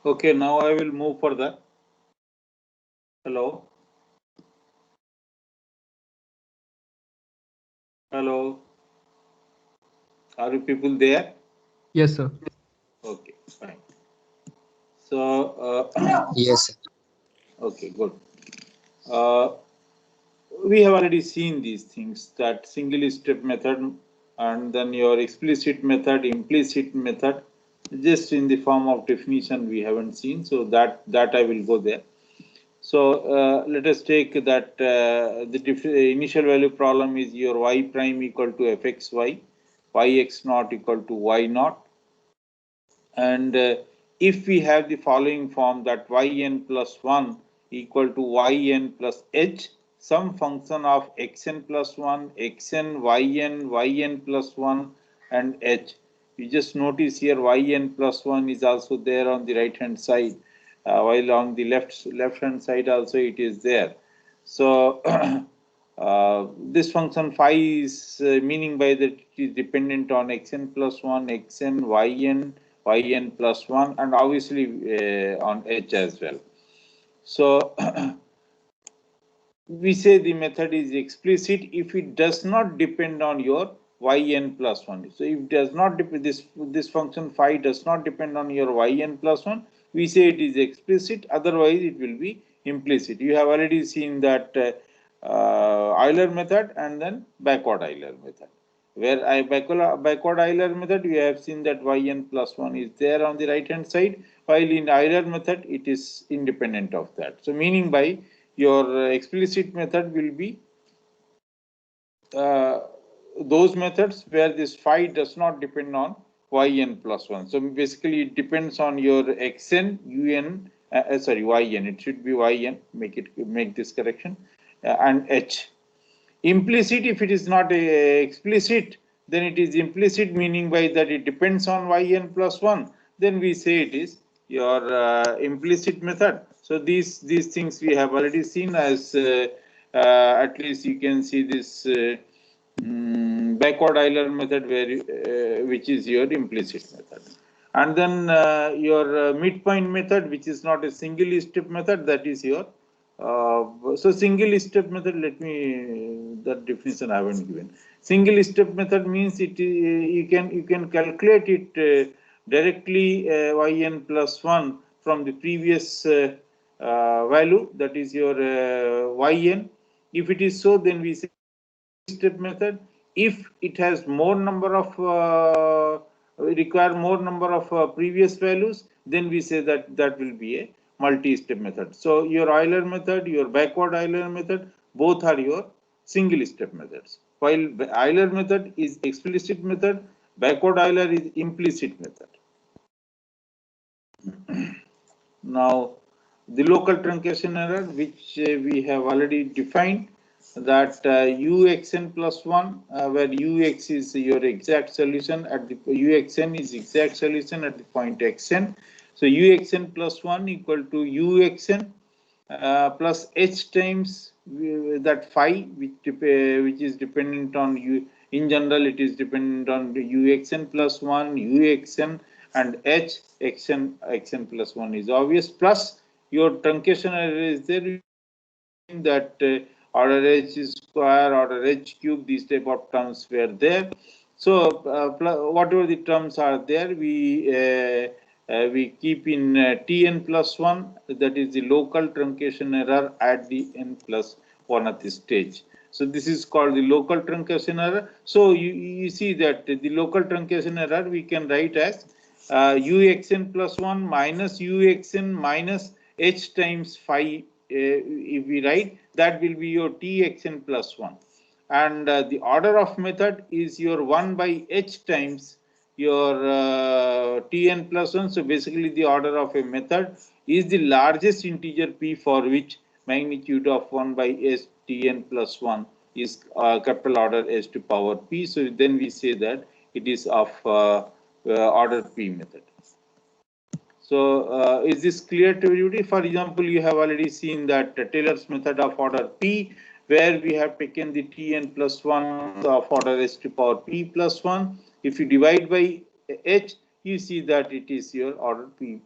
Okay, now I will move further. Hello. Hello. Are you people there? Yes, sir. Okay, fine. So, Yes, sir. okay, good. Uh, we have already seen these things, that single step method and then your explicit method, implicit method, just in the form of definition we haven't seen. So that I will go there. So let us take that the initial value problem is your y prime equal to fxy, yx naught equal to y naught. And if we have the following form, that yn plus 1 equal to yn plus h, some function of xn plus 1, xn, yn plus 1 and h. You just notice here yn plus 1 is also there on the right hand side, while on the left hand side also it is there. So this function phi is meaning by that it is dependent on xn plus 1, xn, yn plus 1 and obviously on h as well. So we say the method is explicit if it does not depend on your yn plus 1. So if it does not depend, this function phi does not depend on your yn plus 1, we say it is explicit, otherwise it will be implicit. You have already seen that Euler method and then backward Euler method. Where backward Euler method, we have seen that yn plus 1 is there on the right hand side, while in Euler method it is independent of that. So meaning by your explicit method will be those methods where this phi does not depend on yn plus 1. So basically it depends on your xn, un, yn, it should be yn, make this correction, and h. Implicit, if it is not explicit, then it is implicit, meaning by that it depends on yn plus 1, then we say it is your implicit method. So these things we have already seen, as at least you can see this backward Euler method, where which is your implicit method. And then your midpoint method, which is not a single step method, that is your so single step method, let me, that definition I haven't given. Single step method means it you can calculate it directly yn plus 1 from the previous value, that is your yn. If it is so, then we say step method. If it has more number of require more number of previous values, then we say that that will be a multi-step method. So your Euler method, your backward Euler method, both are your single step methods. While Euler method is explicit method, backward Euler is implicit method. Now the local truncation error, which we have already defined, that uxn plus 1, where ux is your exact solution at the uxn is exact solution at the point xn. So uxn plus 1 equal to uxn plus h times that phi, which is dependent on u. In general, it is dependent on uxn plus 1, uxn and h. xn plus 1 is obvious, plus your truncation error is there, that order h square, order h cube, these type of terms were there. So whatever the terms are there, we keep in tn plus 1, that is the local truncation error at the n plus 1th stage. So this is called the local truncation error. So you see that the local truncation error we can write as uxn plus 1 minus uxn minus h times phi. If we write, that will be your txn plus 1, and the order of method is your 1 by h times your tn plus 1. So basically the order of a method is the largest integer p for which magnitude of 1 by s tn plus 1 is capital order s to power p. So then we say that it is of order p method. So is this clear to everybody? For example, you have already seen that Taylor's method of order p, where we have taken the tn plus 1 of order s to power p plus 1. If you divide by h, you see that it is your order P,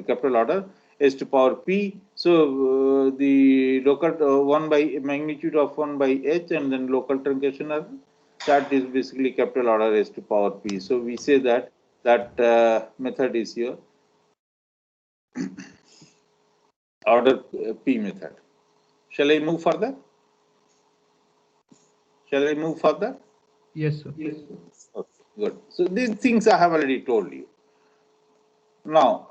capital order S to power P. So the local 1 by magnitude of 1 by H, and then local truncation error, that is basically capital order S to power P. So we say that method is your order P method. Shall I move further? Shall I move further? Yes, sir. Yes, sir. Okay, good. So these things I have already told you. Now,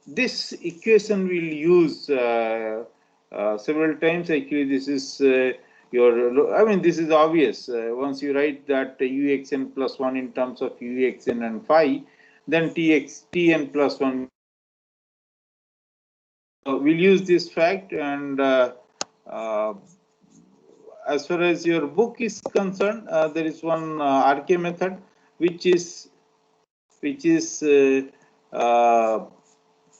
this equation we'll use several times. Actually, this is this is obvious. Once you write that uxn plus 1 in terms of uxn and phi, then tn plus 1. We'll use this fact, and as far as your book is concerned, there is one RK method which is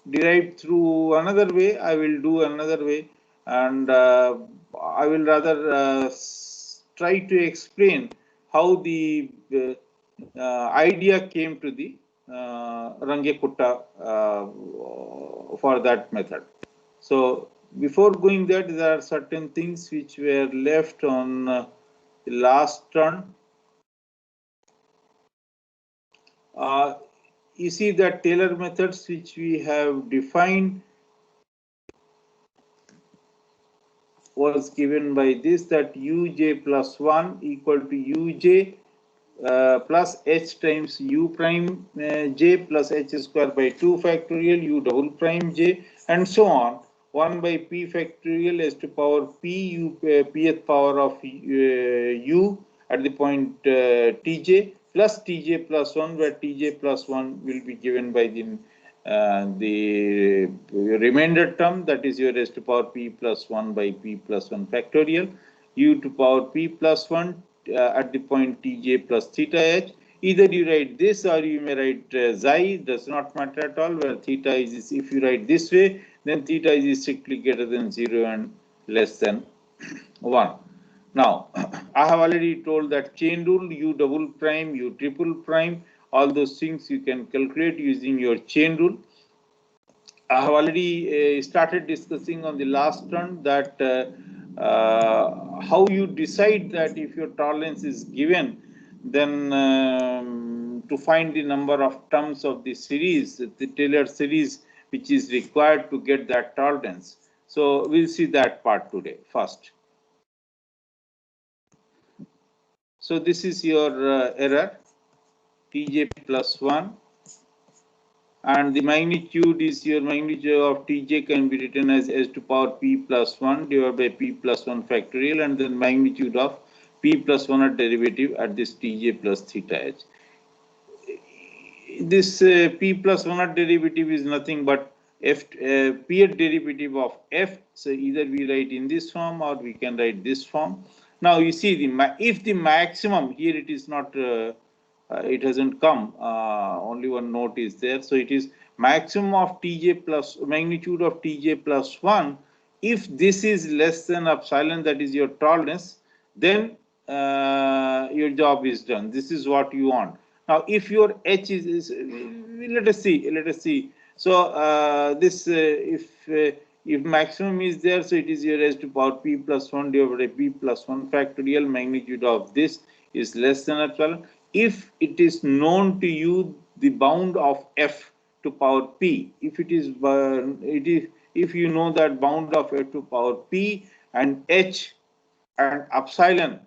derived through another way. I will do another way, and I will rather try to explain how the idea came to the Rangekutta for that method. So before going that, there are certain things which were left on the last turn. You see that Taylor methods which we have defined was given by this, that uj plus 1 equal to uj plus h times u prime j plus h square by 2 factorial u double prime j, and so on, 1 by p factorial s to power p u pth power of u at the point tj plus tj plus 1, where tj plus 1 will be given by the remainder term, that is your s to power p plus 1 by p plus 1 factorial, u to power p plus 1 at the point tj plus theta h. Either you write this or you may write xi, does not matter at all, where theta is, if you write this way, then theta is strictly greater than 0 and less than 1. Now, I have already told that chain rule, u double prime, u triple prime, all those things you can calculate using your chain rule. I have already started discussing on the last turn that how you decide that if your tolerance is given, then to find the number of terms of the series, the Taylor series, which is required to get that tolerance. So we'll see that part today first. So this is your error, tj plus 1. And the magnitude is your magnitude of tj can be written as s to power p plus 1 divided by p plus 1 factorial, and then magnitude of p plus 1 at derivative at this tj plus theta h. This p plus 1 at derivative is nothing but f p at derivative of f. So either we write in this form or we can write this form. Now you see if the maximum here, it is not it hasn't come, only one note is there. So it is maximum of tj plus magnitude of tj plus 1. If this is less than epsilon, that is your tolerance, then your job is done. This is what you want. Now if your h is let us see. So this if maximum is there, so it is your s to power p plus 1 divided by p plus 1 factorial, magnitude of this is less than epsilon. If it is known to you the bound of f to power p, if it is if you know that bound of f to power p and h and epsilon,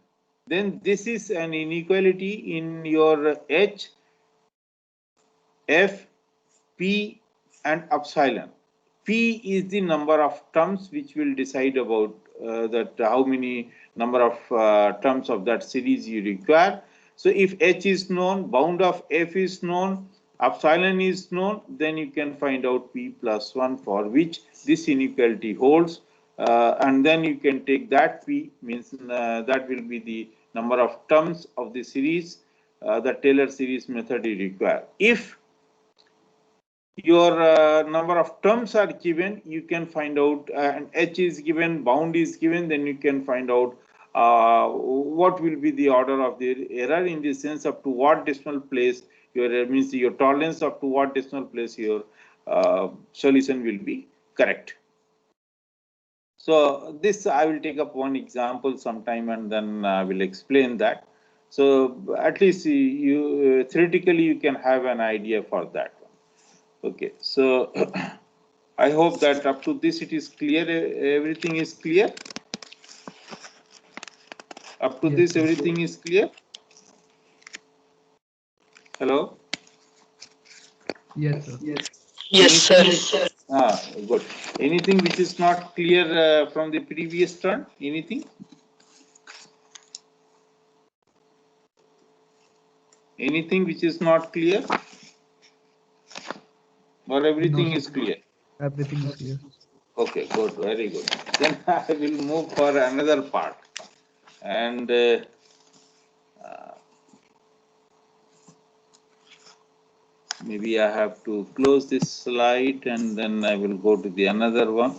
then this is an inequality in your h, f, p and epsilon. P is the number of terms which will decide about that how many number of terms of that series you require. So if h is known, bound of f is known, epsilon is known, then you can find out p plus 1 for which this inequality holds, and then you can take that p, means that will be the number of terms of the series, the Taylor series method you require. If your number of terms are given, you can find out, and h is given, bound is given, then you can find out what will be the order of the error, in the sense up to what decimal place your means your tolerance up to what decimal place your solution will be correct. So this I will take up one example sometime and then I will explain that. So at least you theoretically you can have an idea for that. Okay, so I hope that up to this it is clear. Everything is clear. Up to this everything is clear. Hello. Yes, sir. Yes, sir. Good. Anything which is not clear from the previous turn? Anything? Anything which is not clear? Or everything is clear? Everything is clear. Okay, good, very good. Then I will move for another part. And maybe I have to close this slide and then I will go to the another one.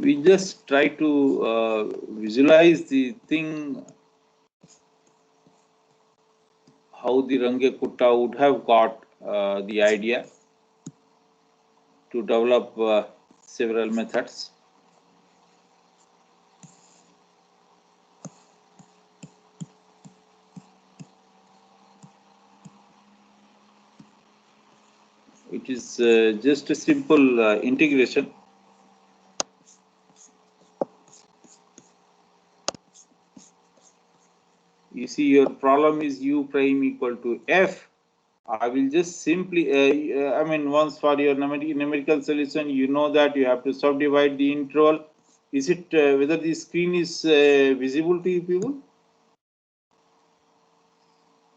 We just try to visualize the thing, how the Rangekutta would have got the idea to develop several methods. It is just a simple integration. You see, your problem is u prime equal to f. I will just simply, I mean, once for your numerical solution, you know that you have to subdivide the interval. Is it whether the screen is visible to you people?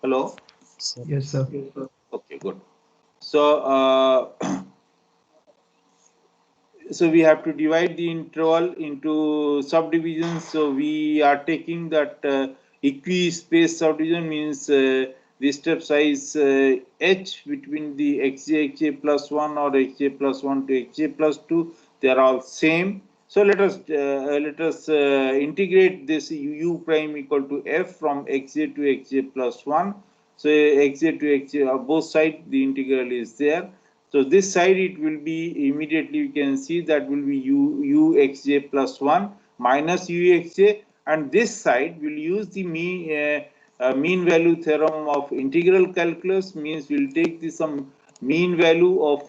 Hello? Yes, sir. Okay, good. So, so we have to divide the interval into subdivisions. So we are taking that equi-space subdivision, means the step size h between the xj plus 1 or xj plus 1 to xj plus 2, they are all same. So let us integrate this u prime equal to f from xj to xj plus 1. So xj to xj, both sides the integral is there. So this side it will be immediately, you can see that will be uxj plus 1 minus uxj, and this side will use the mean value theorem of integral calculus, means we will take the some mean value of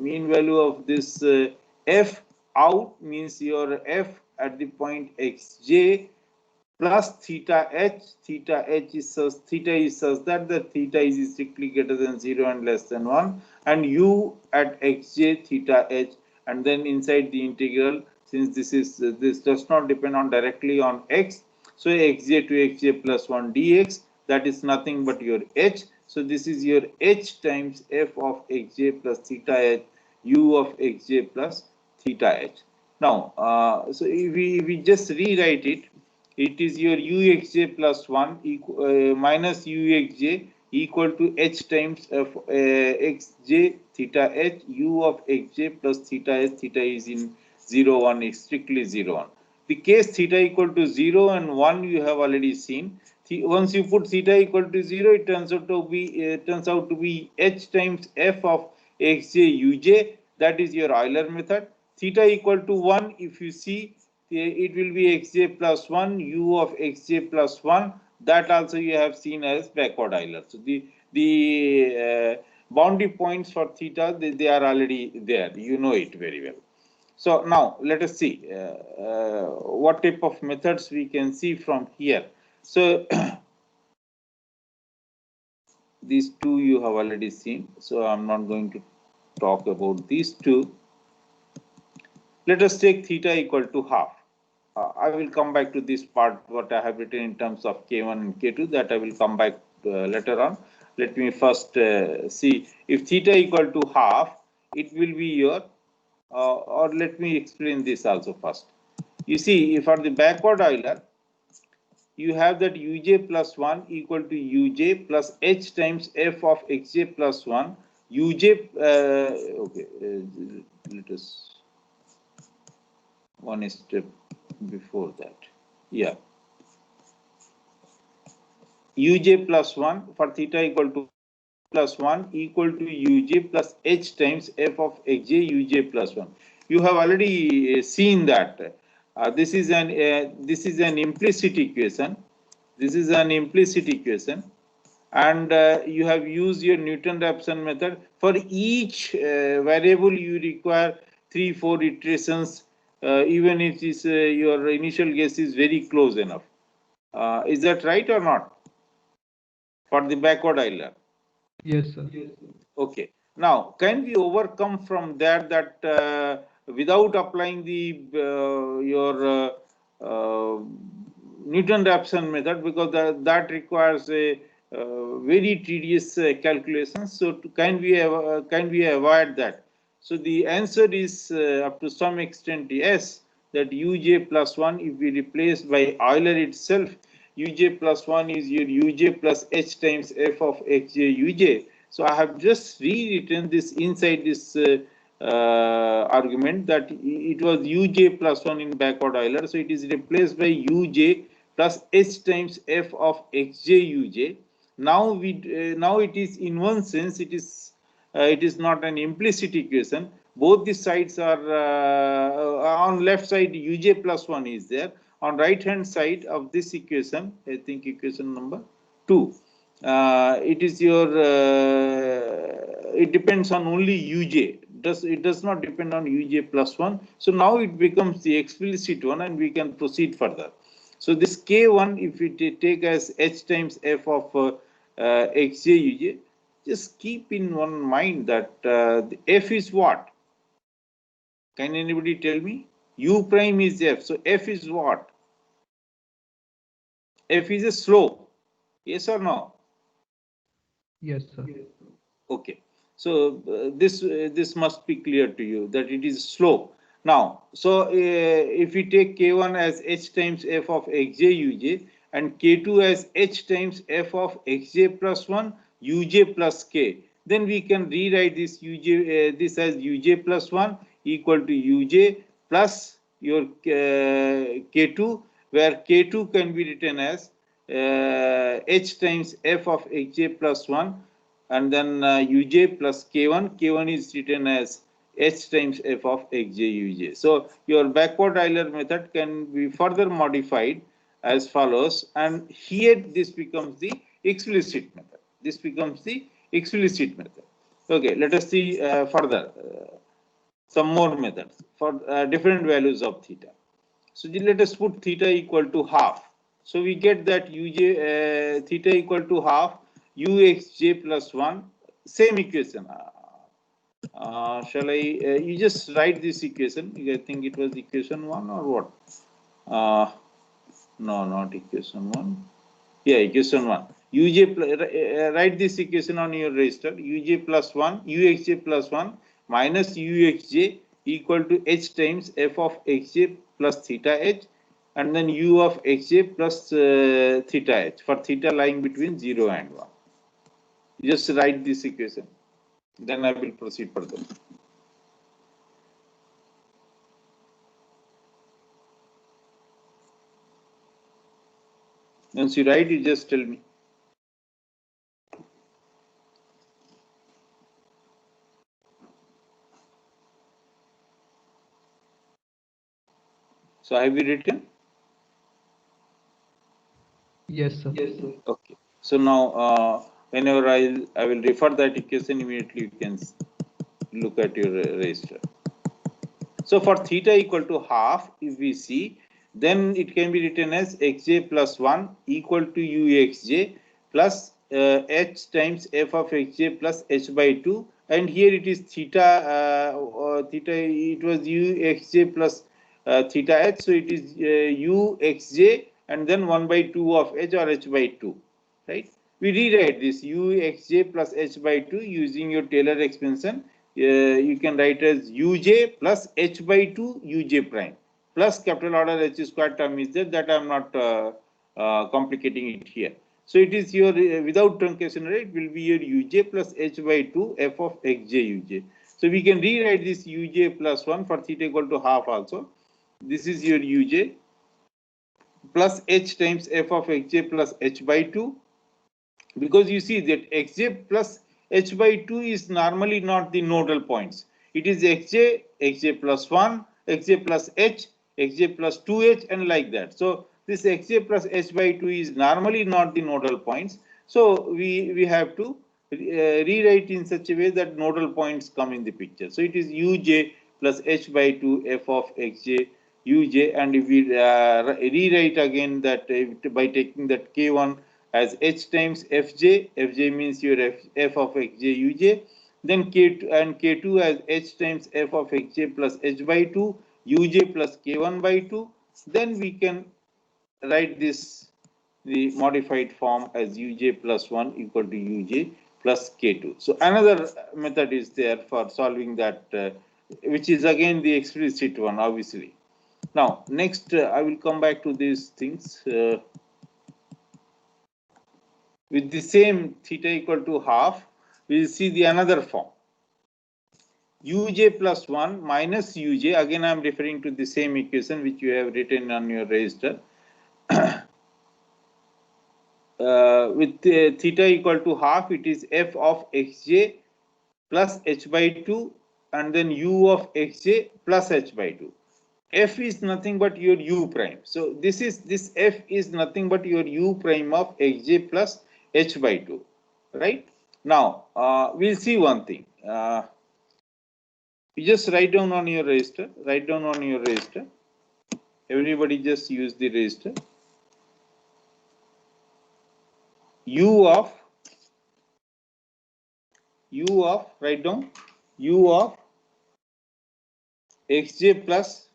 mean value of this f out, means your f at the point xj plus theta h is such, theta is such that the theta is strictly greater than 0 and less than 1, and u at xj theta h, and then inside the integral, since this does not depend on directly on x, so xj to xj plus 1 dx, that is nothing but your h. So this is your h times f of xj plus theta h, u of xj plus theta h. Now, so if we just rewrite it, it is your uxj plus 1 minus uxj equal to h times of xj theta h, u of xj plus theta h, theta is in 0 1, is strictly 0 1. The case theta equal to 0 and 1 you have already seen. Once you put theta equal to 0, it turns out to be h times f of xj uj, that is your Euler method. Theta equal to 1, if you see, it will be xj plus 1, u of xj plus 1, that also you have seen as backward Euler. So the boundary points for theta, they are already there, you know it very well. So now let us see what type of methods we can see from here. So These two you have already seen, so I'm not going to talk about these two. Let us take theta equal to half. I will come back to this part, what I have written in terms of K1 and K2, that I will come back later on. Let me first see if theta equal to half, it will be your, or let me explain this also first. You see, if for the backward Euler, you have that uj plus 1 equal to uj plus h times f of xj plus 1, uj, okay, let us one step before that. Yeah, uj plus 1 for theta equal to plus 1 equal to uj plus h times f of xj uj plus 1. You have already seen that this is an implicit equation. This is an implicit equation, and you have used your Newton-Raphson method. For each variable, you require 3-4 iterations, even if your initial guess is very close enough. Is that right or not? For the backward Euler. Yes, sir. Okay. Now, can we overcome from that without applying the your Newton-Raphson method, because that requires a very tedious calculation. So, can we avoid that? So, the answer is up to some extent yes. That uj plus 1, if we replace by Euler itself, uj plus 1 is your uj plus h times f of xj uj. So I have just rewritten this inside this argument, that it was uj plus 1 in backward Euler. So it is replaced by uj plus h times f of xj uj. Now now it is, in one sense, it is not an implicit equation. Both the sides are on left side uj plus 1 is there. On right hand side of this equation, I think equation number 2, it is your it depends on only uj. It does not depend on uj plus 1. So now it becomes the explicit one, and we can proceed further. So this k1, if we take as h times f of xj uj, just keep in one mind that the f is what? Can anybody tell me? U prime is f. So f is what? F is a slope. Yes or no? Yes, sir. Okay. So this must be clear to you, that it is slope. Now, so if we take k1 as h times f of xj uj and k2 as h times f of xj plus 1 uj plus k, then we can rewrite this uj this as uj plus 1 equal to uj plus your k2, where k2 can be written as h times f of xj plus 1, and then uj plus k1. K1 is written as h times f of xj uj. So your backward Euler method can be further modified as follows, and here this becomes the explicit method. This becomes the explicit method. Okay, let us see further some more methods for different values of theta. So let us put theta equal to half. So we get that uj theta equal to half uxj plus 1, same equation. Shall I, you just write this equation. I think it was equation 1 or what? No, not equation 1. Yeah, equation 1. Write this equation on your register. Uj plus 1, uxj plus 1 minus uxj equal to h times f of xj plus theta h, and then u of xj plus theta h, for theta lying between 0 and 1. Just write this equation. Then I will proceed further. Once you write, you just tell me. So have you written? Yes, sir. Okay. So now whenever I will refer that equation, immediately you can look at your register. So for theta equal to half, if we see, then it can be written as xj plus 1 equal to uxj plus h times f of xj plus h by 2, and here it is theta, theta, it was u xj plus theta h, so it is u xj and then 1 by 2 of h or h by 2, right? We rewrite this u xj plus h by 2 using your Taylor expansion. You can write as uj plus h by 2 uj prime plus capital order h square term is there, that I am not complicating it here. So it is your without truncation, right? It will be your uj plus h by 2 f of xj uj. So we can rewrite this uj plus 1 for theta equal to half also. This is your uj plus h times f of xj plus h by 2, because you see that xj plus h by 2 is normally not the nodal points. It is xj, xj plus 1, xj plus h, xj plus 2h, and like that. So this xj plus h by 2 is normally not the nodal points. So we have to rewrite in such a way that nodal points come in the picture. So it is uj plus h by 2 f of xj uj, and if we rewrite again that by taking that k1 as h times fj, fj means your f of xj uj, then k2 and k2 as h times f of xj plus h by 2 uj plus k1 by 2, then we can write this the modified form as uj plus 1 equal to uj plus k2. So another method is there for solving that, which is again the explicit one, obviously. Now next I will come back to these things. With the same theta equal to half, we will see the another form. uj plus 1 minus uj, again I am referring to the same equation which you have written on your register. With theta equal to half, it is f of xj plus h by 2 and then u of xj plus h by 2. F is nothing but your u prime. So this f is nothing but your u prime of xj plus h by 2, right? Now we'll see one thing. You just write down on your register. Write down on your register. Everybody just use the register. U of write down u of xj plus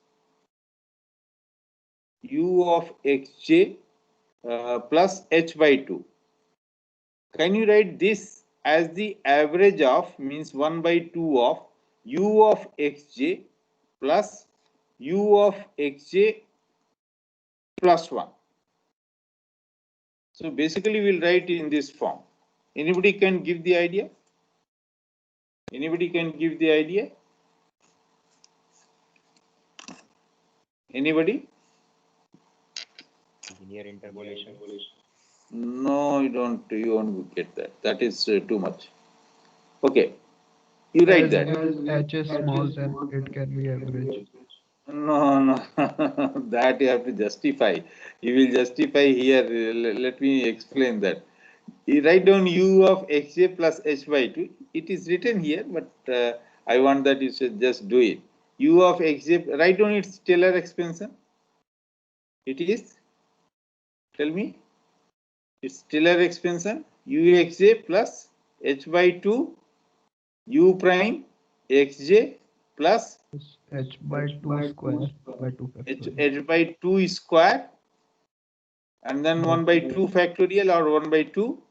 u of xj plus h by 2. Can you write this as the average of, means 1 by 2 of u of xj plus u of xj plus 1. So basically we'll write in this form. Anybody can give the idea? Anybody can give the idea? Anybody? Linear interpolation. No, you won't get that. That is too much. Okay, you write that. As h is small, then it can be average. No, that you have to justify. You will justify here. Let me explain that. You write down u of xj plus h by 2. It is written here, but I want that you should just do it. U of xj, write down its Taylor expansion. It is, tell me, its Taylor expansion uxj plus h by 2 u prime xj plus H by 2 square by 2 factorial. h by 2 square and then 1 by 2 factorial or 1 by 2,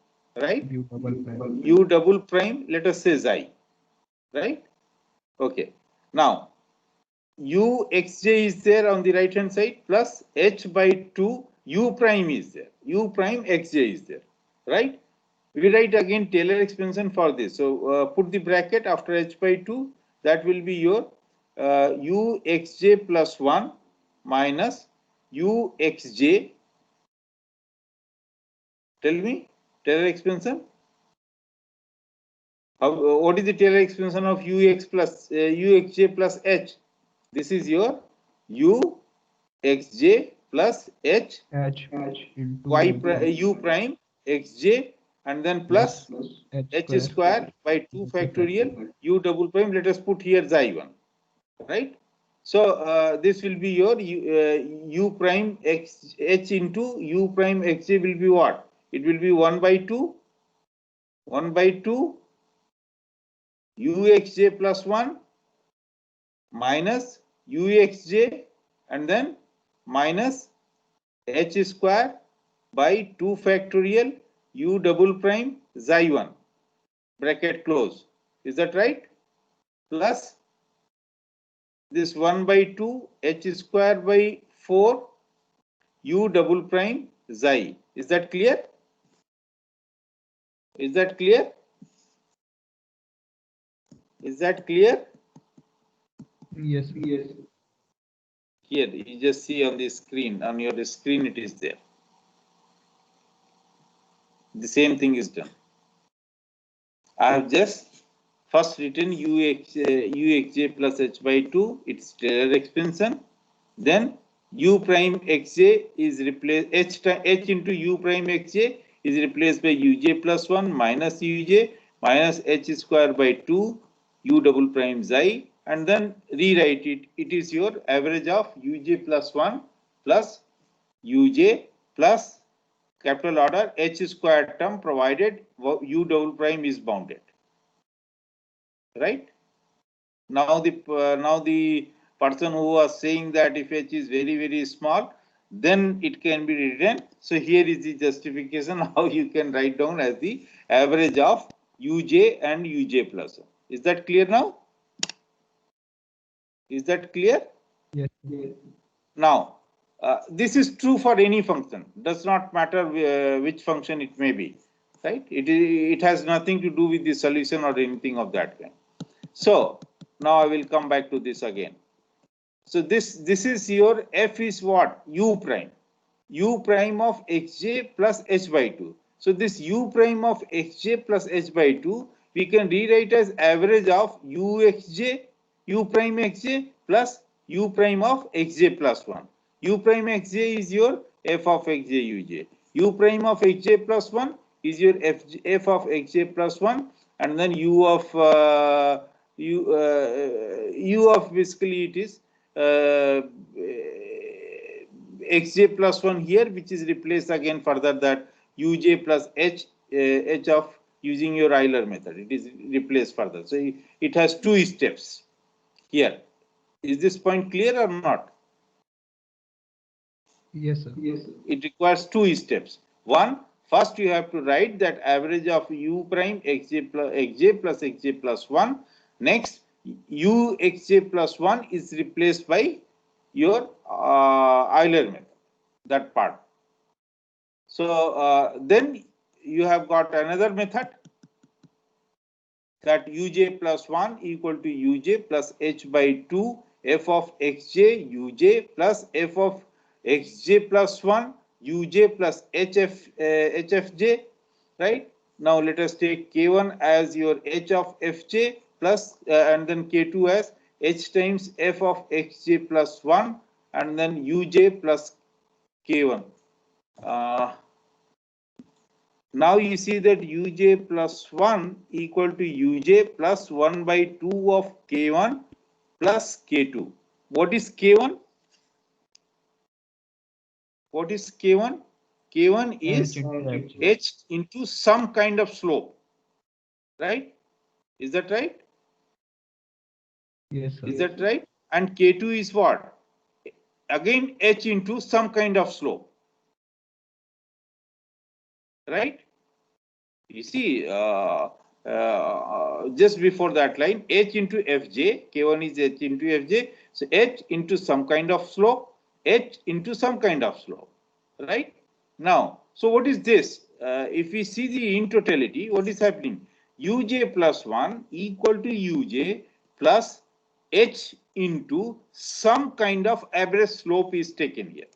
right? U double prime. U double prime, let us say xi, right? Okay. Now u xj is there on the right hand side plus h by 2 u prime is there, u prime xj is there, right? We write again Taylor expansion for this. So put the bracket after h by 2, that will be your u xj plus 1 minus u xj. Tell me, Taylor expansion. What is the Taylor expansion of ux plus uxj plus h? This is your u xj plus h H into y u prime xj and then plus h square by 2 factorial u double prime. Let us put here xi1, right? So this will be your u prime x h into u prime xj will be what? It will be 1 by 2 1 by 2 uxj plus 1 minus uxj and then minus h square by 2 factorial u double prime xi 1 bracket close. Is that right? Plus this 1 by 2 h square by 4 u double prime xi. Is that clear? Is that clear? Is that clear? Yes. Yes. Here, you just see on the screen, on your screen it is there. The same thing is done. I have just first written uxj plus h by 2, its Taylor expansion. Then u prime xj is replaced, h into u prime xj is replaced by uj plus 1 minus uj minus h square by 2 u double prime xi, and then rewrite it. It is your average of uj plus 1 plus uj plus capital order h square term provided u double prime is bounded. Right? Now the person who was saying that if h is very small, then it can be written. So here is the justification how you can write down as the average of uj and uj plus 1. Is that clear now? Is that clear? Yes. Yes. Now, this is true for any function. Does not matter which function it may be, right? It has nothing to do with the solution or anything of that kind. So now I will come back to this again. So this is your f is what? U prime. U prime of xj plus h by 2. So this u prime of xj plus h by 2 we can rewrite as average of uxj, u prime xj plus u prime of xj plus 1. U prime xj is your f of xj uj. U prime of xj plus 1 is your f of xj plus 1, and then u of basically it is xj plus 1 here, which is replaced again further that uj plus h of using your Euler method. It is replaced further. So it has two steps here. Is this point clear or not? Yes, sir. Yes. It requires two steps. One, first you have to write that average of u prime xj plus xj plus 1. Next, u xj plus 1 is replaced by your Euler method, that part. So then you have got another method, that uj plus 1 equal to uj plus h by 2 f of xj uj plus f of xj plus 1 uj plus hfj, right? Now let us take k1 as your h of fj plus and then k2 as h times f of xj plus 1 and then uj plus k1. Now you see that uj plus 1 equal to uj plus 1 by 2 of k1 plus k2. What is k1? What is k1? K1 is H into F. h into some kind of slope, right? Is that right? Yes, sir. Is that right? And k2 is what? Again h into some kind of slope, right? You see, just before that line, h into fj, k1 is h into fj, so h into some kind of slope, h into some kind of slope, right? Now, so what is this? If we see the in totality, what is happening? uj plus 1 equal to uj plus h into some kind of average slope is taken here.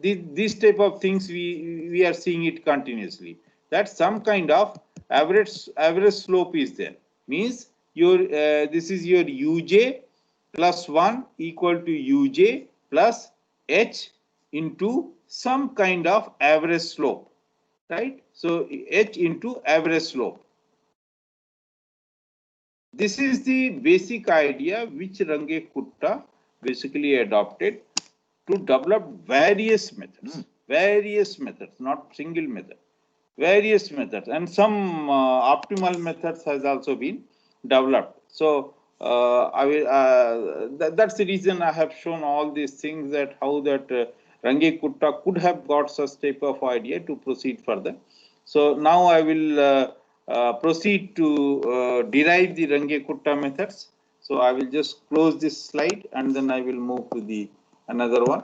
This type of things we are seeing it continuously, that some kind of average slope is there, means your this is your uj plus 1 equal to uj plus h into some kind of average slope, right? So h into average slope. This is the basic idea which Range Kutta basically adopted to develop various methods, not single method. various methods, and some optimal methods has also been developed. So I will that's the reason I have shown all these things, that how that Range Kutta could have got such type of idea to proceed further. So now I will proceed to derive the Range Kutta methods. So I will just close this slide and then I will move to the another one.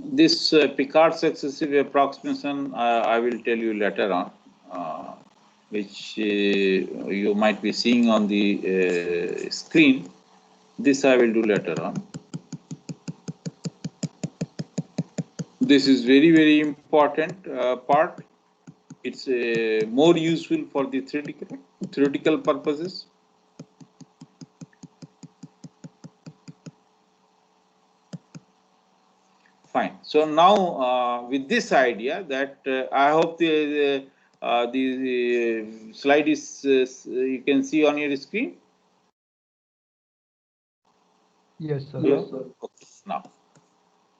This Picard successive approximation, I will tell you later on, which you might be seeing on the screen. This I will do later on. This is very important part. It's more useful for the theoretical purposes. Fine. So now with this idea that I hope the slide is you can see on your screen. Yes, sir. Yes, sir. Okay. Now,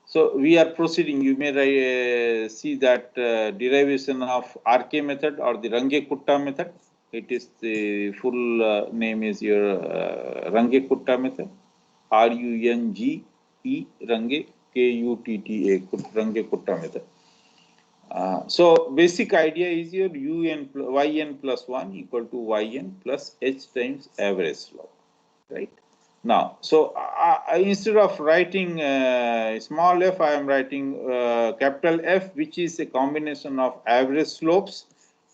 so we are proceeding. You may see that derivation of RK method or the Range Kutta method. It is the full name is your Range Kutta method. RUNGE Range KUTTA Range Kutta method. So basic idea is your UN yn plus 1 equal to yn plus h times average slope, right? Now, so instead of writing small f, I am writing capital F, which is a combination of average slopes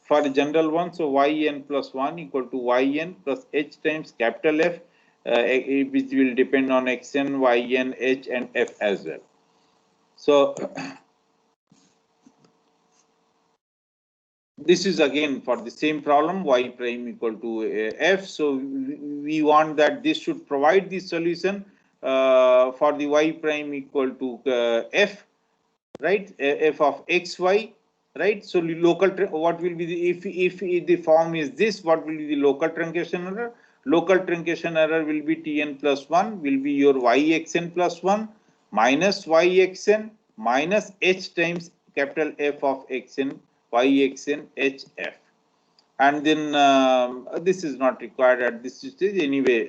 for the general one. So yn plus 1 equal to yn plus h times capital F, which will depend on xn, yn, h, and f as well. So this is again for the same problem, y prime equal to f. So we want that this should provide the solution for the y prime equal to f, right? F of xy, right? So local, what will be the, if the form is this, what will be the local truncation error? Local truncation error will be Tn plus 1 will be your yxn plus 1 minus yxn minus h times capital F of xn yxn hf, and then this is not required at this stage anyway.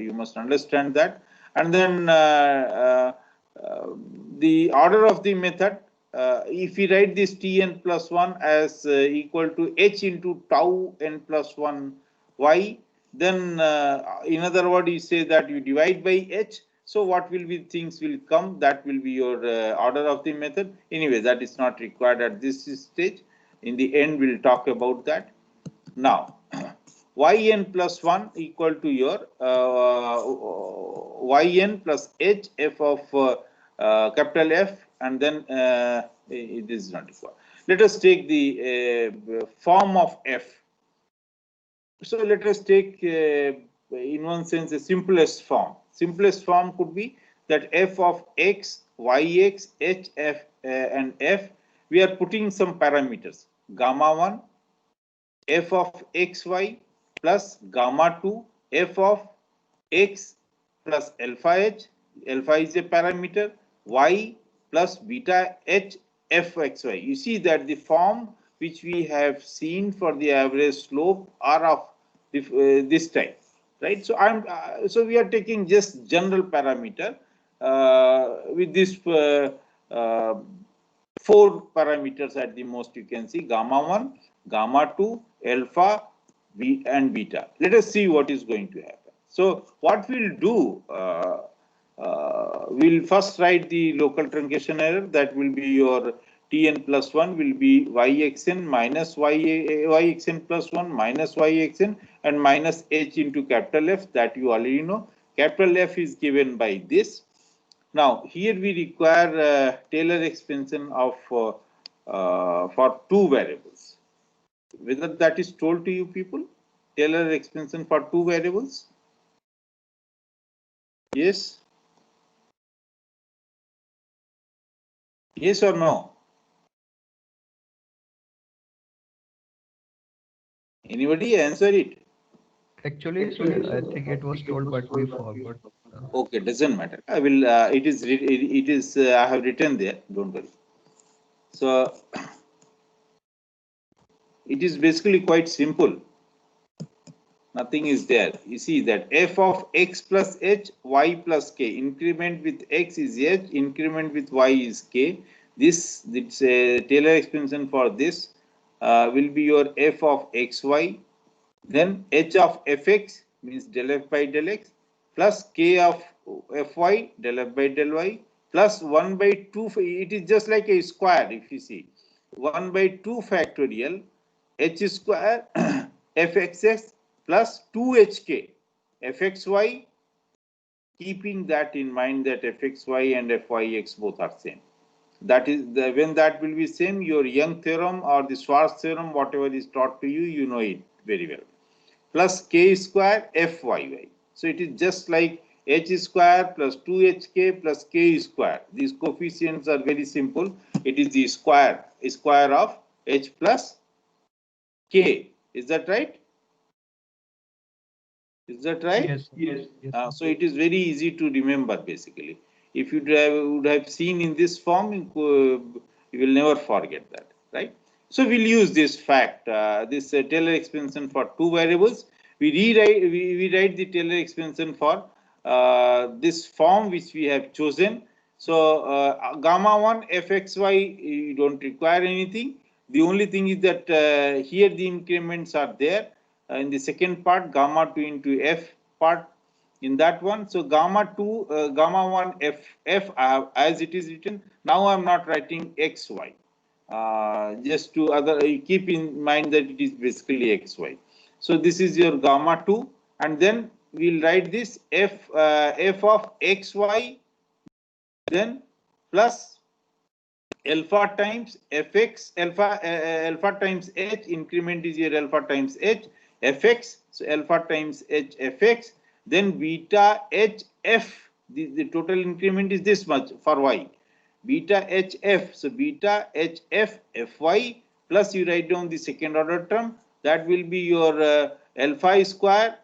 You must understand that. And then the order of the method, if we write this Tn plus 1 as equal to h into tau n plus 1 y, then in other words you say that you divide by h. So what will be things will come, that will be your order of the method. Anyway, that is not required at this stage. In the end, we'll talk about that. Now, yn plus 1 equal to your yn plus h f of capital F, and then it is not required. Let us take the form of f. So let us take in one sense the simplest form. Simplest form could be that f of x, yx, hf and f, we are putting some parameters, gamma 1, f of xy plus gamma 2, f of x plus alpha h, alpha is a parameter, y plus beta h, f xy. You see that the form which we have seen for the average slope are of this type, right? So so we are taking just general parameter with this 4 parameters at the most you can see: gamma 1, gamma 2, alpha, B and beta. Let us see what is going to happen. So what we'll do, we'll first write the local truncation error. That will be your Tn plus 1 will be yxn minus yxn plus 1 minus yxn and minus h into capital F, that you already know. Capital F is given by this. Now here we require Taylor expansion of for 2 variables. Whether that is told to you people, Taylor expansion for 2 variables? Yes? Yes or no? Anybody answer it? Actually, sir, I think it was told, but we forgot. Okay, doesn't matter. I will. It is. It is. I have written there. Don't worry. So it is basically quite simple. Nothing is there. You see that f of x plus h, y plus k. Increment with x is h. Increment with y is k. This Taylor expansion for this will be your f of xy. Then h of fx means del f by del x plus k of fy del f by del y plus 1 by 2. It is just like a square. If you see 1 by 2 factorial h square fxx plus 2hk fxy, keeping that in mind that fxy and fyx both are same. That is when that will be same, your Young theorem or the Schwarz theorem, whatever is taught to you, you know it very well. Plus k square fyy. So it is just like h square plus 2hk plus k square. These coefficients are very simple. It is the square of h plus k. Is that right? Is that right? Yes, yes, yes. So it is very easy to remember basically. If you would have seen in this form, you will never forget that, right? So we'll use this fact, this Taylor expansion for 2 variables. We write the Taylor expansion for this form which we have chosen. So gamma 1 fxy, you don't require anything. The only thing is that here the increments are there. In the second part, gamma 2 into f part in that one. So gamma 2, gamma 1 f as it is written. Now I am not writing xy. Just to keep in mind that it is basically xy. So this is your gamma 2, and then we'll write this f of xy, then plus alpha times fx, alpha times h, increment is your alpha times h, fx, so alpha times h fx, then beta h f, the total increment is this much for y, beta h f, so beta h f fy, plus you write down the second order term, that will be your alpha square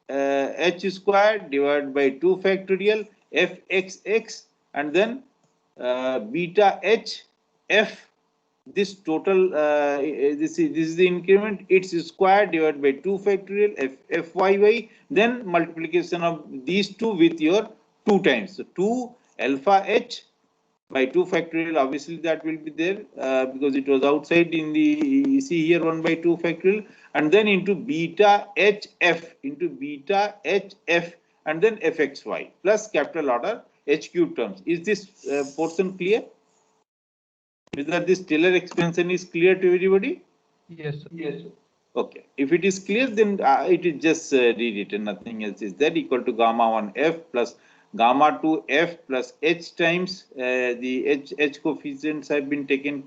h square divided by 2 factorial fxx, and then beta h f, this total this is the increment, its square divided by 2 factorial fyy, then multiplication of these two with your 2 times, so 2 alpha h by 2 factorial, obviously that will be there because it was outside in the, you see here 1 by 2 factorial, and then into beta hf into beta hf, and then fxy plus capital order h cube terms. Is this portion clear? Whether this Taylor expansion is clear to everybody? Yes, sir. Yes. Okay, if it is clear, then it is just rewritten, nothing else is there, equal to gamma 1 f plus gamma 2 f plus h times the h coefficients have been taken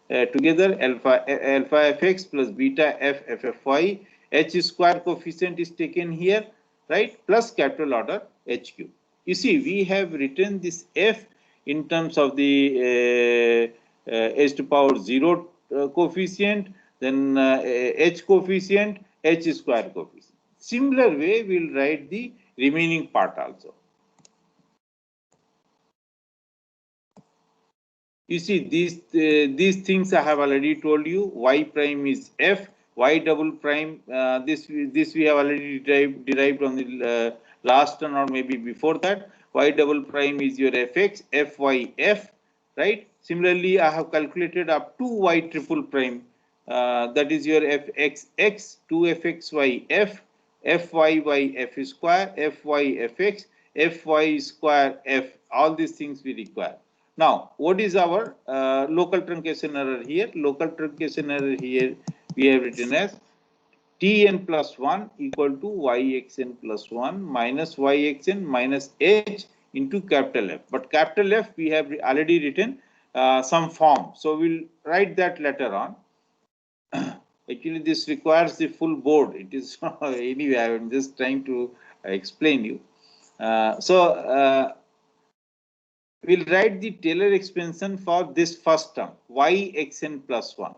together, alpha fx plus beta f ffy, h square coefficient is taken here, right, plus capital order h cube. You see, we have written this f in terms of the h to power 0 coefficient, then h coefficient, h square coefficient. Similar way, we will write the remaining part also. You see, these things I have already told you. Y prime is f, y double prime. This we have already derived on the last one or maybe before that. Y double prime is your fx, fy f, right? Similarly, I have calculated up to y triple prime, that is your fxx, 2fxy f, fyy f square, fy fx, fy square f, all these things we require. Now, what is our local truncation error here? Local truncation error here we have written as Tn plus 1 equal to yxn plus 1 minus yxn minus h into capital F. But capital F we have already written some form. So we'll write that later on. Actually, this requires the full board. It is anyway, I'm just trying to explain you. We'll write the Taylor expansion for this first term, yxn plus 1.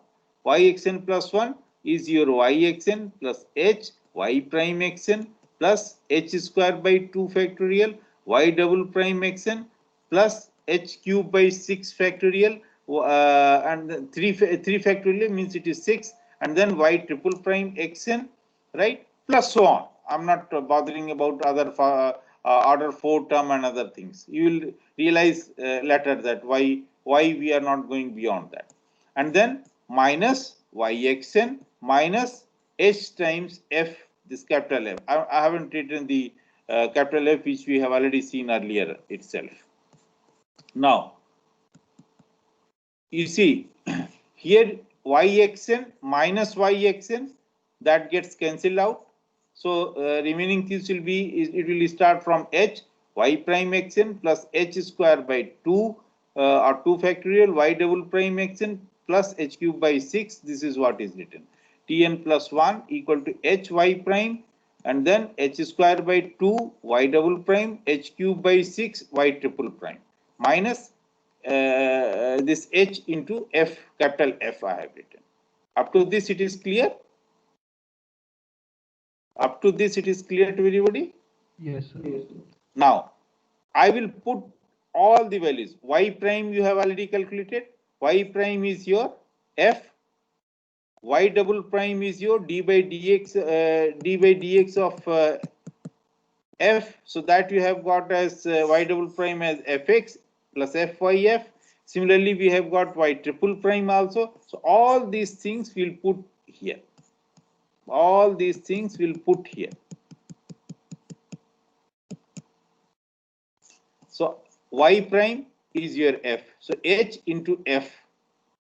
Yxn plus 1 is your yxn plus h, y prime xn plus h square by 2 factorial, y double prime xn plus h cube by 6 factorial, and 3 factorial means it is 6, and then y triple prime xn, right, plus so on. I'm not bothering about other order 4 term and other things. You will realize later that why we are not going beyond that. And then minus yxn minus h times f, this capital F. I haven't written the capital F which we have already seen earlier itself. Now, you see here yxn minus yxn, that gets cancelled out. So remaining things will be, it will start from h, y prime xn plus h square by 2 or 2 factorial, y double prime xn plus h cube by 6. This is what is written. Tn plus 1 equal to h y prime and then h square by 2 y double prime h cube by 6 y triple prime minus this h into f, capital F I have written. Up to this it is clear? Up to this it is clear to everybody? Yes, sir. Now, I will put all the values. Y prime you have already calculated. Y prime is your f. Y double prime is your d by dx of f. So that you have got as y double prime as fx plus fyf. Similarly, we have got y triple prime also. So all these things we'll put here. All these things we'll put here. So y prime is your f. So h into f.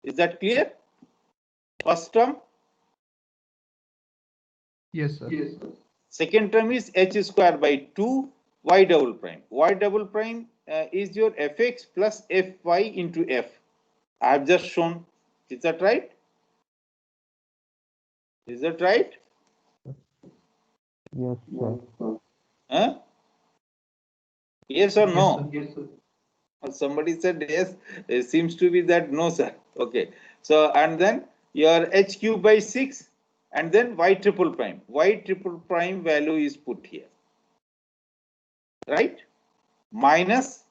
Is that clear? First term. Yes, sir. Second term is h square by 2 y double prime. Y double prime is your fx plus fy into f. I have just shown. Is that right? Is that right? Yes, sir. Huh? Yes or Yes, no? sir. Yes, sir. Somebody said yes. It seems to be that no, sir. Okay. So, and then your h cube by 6 and then y triple prime. Y triple prime value is put here. Right? Minus,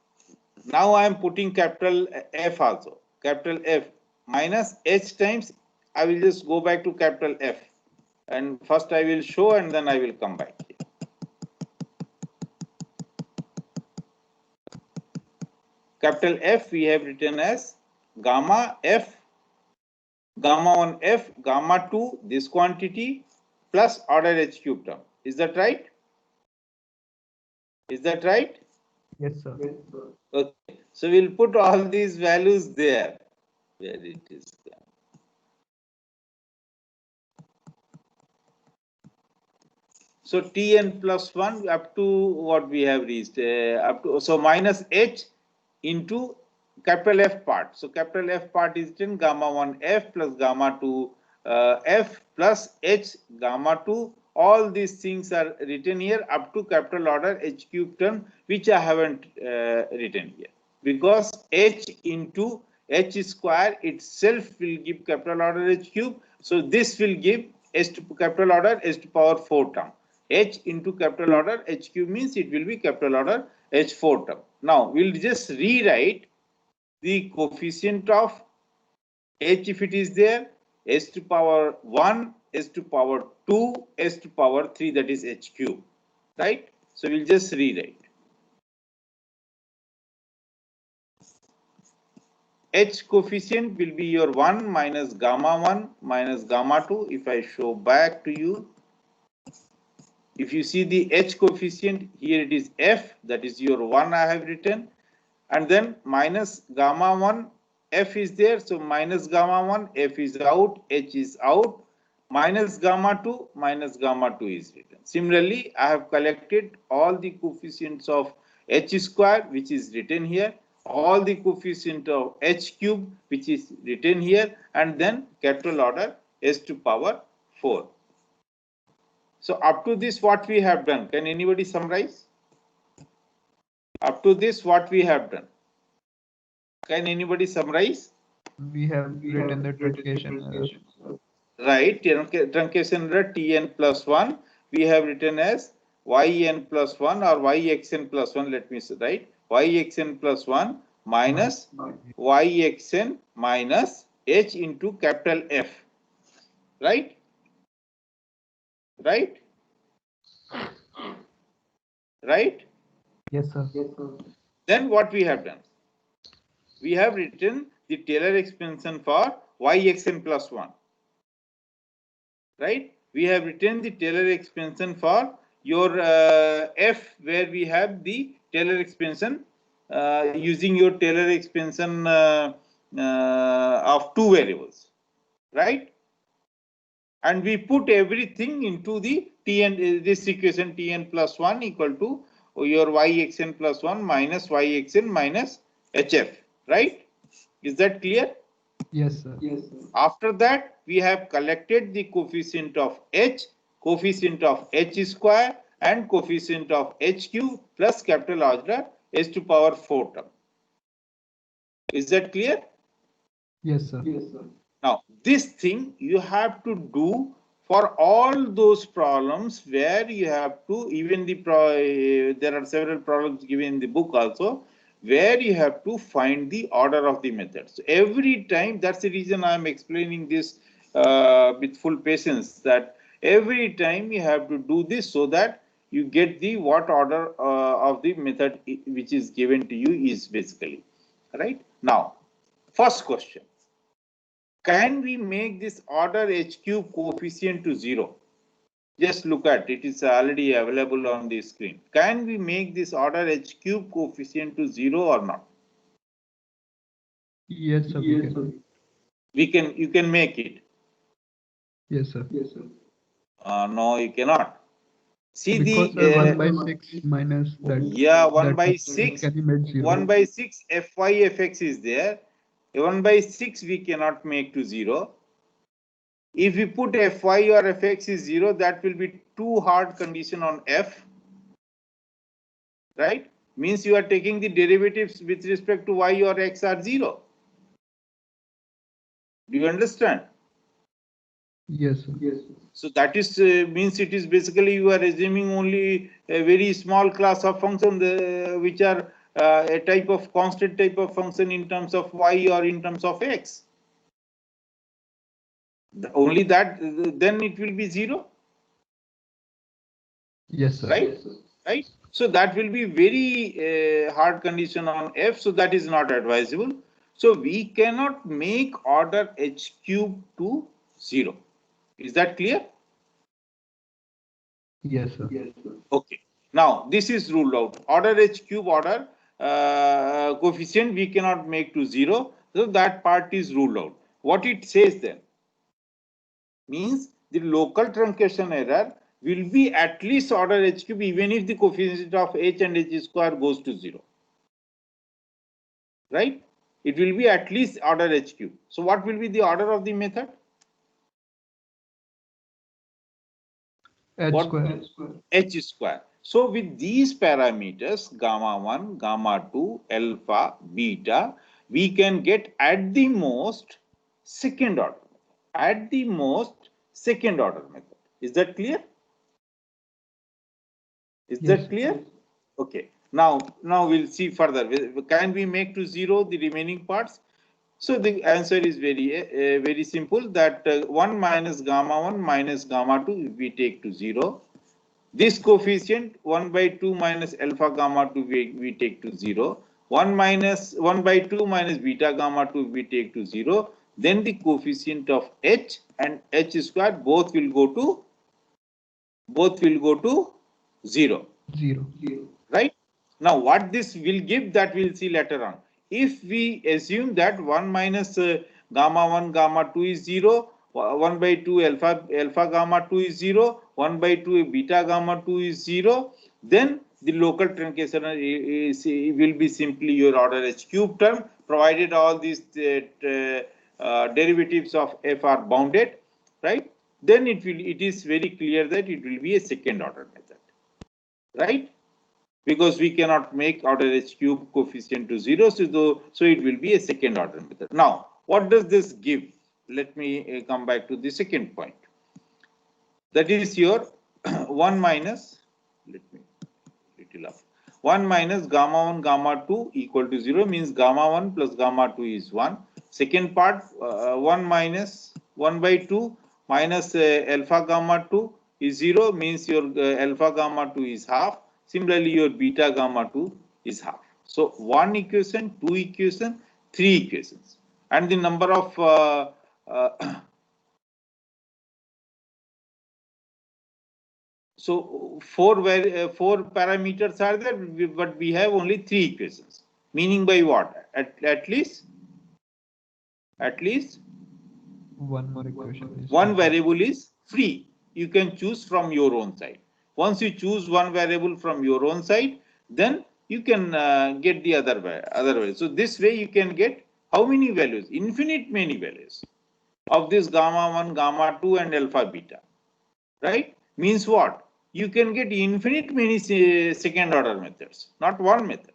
now I am putting capital F also. Capital F minus h times, I will just go back to capital F. And first I will show and then I will come back here. Capital F we have written as gamma F, gamma 1 F, gamma 2, this quantity plus order h cube term. Is that right? Is that right? Yes, sir. Okay. So we'll put all these values there. Where it is there. So Tn plus 1 up to what we have reached, up to, so minus h into capital F part. So capital F part is written gamma 1 F plus gamma 2 F plus h gamma 2. All these things are written here up to capital order h cube term, which I haven't written here, because h into h square itself will give capital order h cube. So this will give h to capital order h to power 4 term. H into capital order h cube means it will be capital order h4 term. Now we'll just rewrite the coefficient of h if it is there, s to power 1, s to power 2, s to power 3, that is h cube, right? So we'll just rewrite. H coefficient will be your 1 minus gamma 1 minus gamma 2. If I show back to you, if you see the H coefficient, here it is F, that is your 1 I have written, and then minus gamma 1, F is there, so minus gamma 1, F is out, H is out, minus gamma 2 is written. Similarly, I have collected all the coefficients of H square, which is written here, all the coefficient of H cube, which is written here, and then capital order S to power 4. So up to this, what we have done? Can anybody summarize? Up to this, what we have done? Can anybody summarize? We have written the truncation error. Right, truncation error Tn plus 1, we have written as Yn plus 1 or Yxn plus 1, let me say, right? Yxn plus 1 minus Yxn minus H into capital F, right? Right? Right? Yes, sir. Then what we have done? We have written the Taylor expansion for Yxn plus 1. Right? We have written the Taylor expansion for your F, where we have the Taylor expansion using your Taylor expansion of 2 variables, right? And we put everything into the Tn, this equation Tn plus 1 equal to your Yxn plus 1 minus Yxn minus Hf, right? Is that clear? Yes, sir. After that, we have collected the coefficient of H, coefficient of H square, and coefficient of H cube plus capital algebra S to power 4 term. Is that clear? Yes, sir. Now, this thing you have to do for all those problems where you have to, even there are several problems given in the book also, where you have to find the order of the methods. So every time, that's the reason I am explaining this with full patience, that every time you have to do this so that you get the what order of the method which is given to you is basically, right? Now, first question. Can we make this order H cube coefficient to 0? Just look at it, is already available on the screen. Can we make this order H cube coefficient to 0 or not? Yes, sir. You can make it. Yes, sir. No, you cannot. See, because the 1 by 6 minus that. yeah, 1 that by 6, can be made 0. 1 by 6 Fy Fx is there. 1 by 6 we cannot make to 0. If we put Fy or Fx is 0, that will be too hard condition on F, right? Means you are taking the derivatives with respect to y or x are 0. Do you understand? Yes, sir. So that is means it is basically you are assuming only a very small class of function which are a type of constant type of function in terms of y or in terms of x. Only that, then it will be 0. Yes, sir. Right? Right? So that will be very hard condition on F, so that is not advisable. So we cannot make order H cube to 0. Is that clear? Yes, sir. Okay. Now this is ruled out. Order H cube order coefficient we cannot make to 0. So that part is ruled out. What it says then means the local truncation error will be at least order H cube even if the coefficient of H and H square goes to 0. Right? It will be at least order H cube. So what will be the order of the method? H square. H square. So with these parameters, gamma 1, gamma 2, alpha, beta, we can get at the most second order. At the most second order method. Is that clear? Is that clear? Okay. Now we'll see further. Can we make to 0 the remaining parts? So the answer is very simple, that 1 minus gamma 1 minus gamma 2 if we take to 0. This coefficient 1 by 2 minus alpha gamma 2 we take to 0. 1 minus 1 by 2 minus beta gamma 2 we take to 0, then the coefficient of h and h squared both will go to 0. 0. Right? Now, what this will give, that we'll see later on. If we assume that 1 minus gamma 1 gamma 2 is 0, 1 by 2 alpha gamma 2 is 0, 1 by 2 beta gamma 2 is 0, then the local truncation will be simply your order h cube term, provided all these derivatives of f are bounded, right? Then it is very clear that it will be a second order method, right? Because we cannot make order h cube coefficient to 0, so it will be a second order method. Now, what does this give? Let me come back to the second point. That is your 1 minus, let me little up, 1 minus gamma 1 gamma 2 equal to 0 means gamma 1 plus gamma 2 is 1. Second part, 1 minus 1 by 2 minus alpha gamma 2 is 0 means your alpha gamma 2 is half. Similarly, your beta gamma 2 is half. So, 1 equation, 2 equation, 3 equations. And the number of so four parameters are there, but we have only 3 equations. Meaning by what? At least One more equation is one variable is free. You can choose from your own side. Once you choose one variable from your own side, then you can get the other value. So this way you can get how many values? Infinite many values of this gamma 1, gamma 2 and alpha beta. Right? Means what? You can get infinite many second order methods, not one method.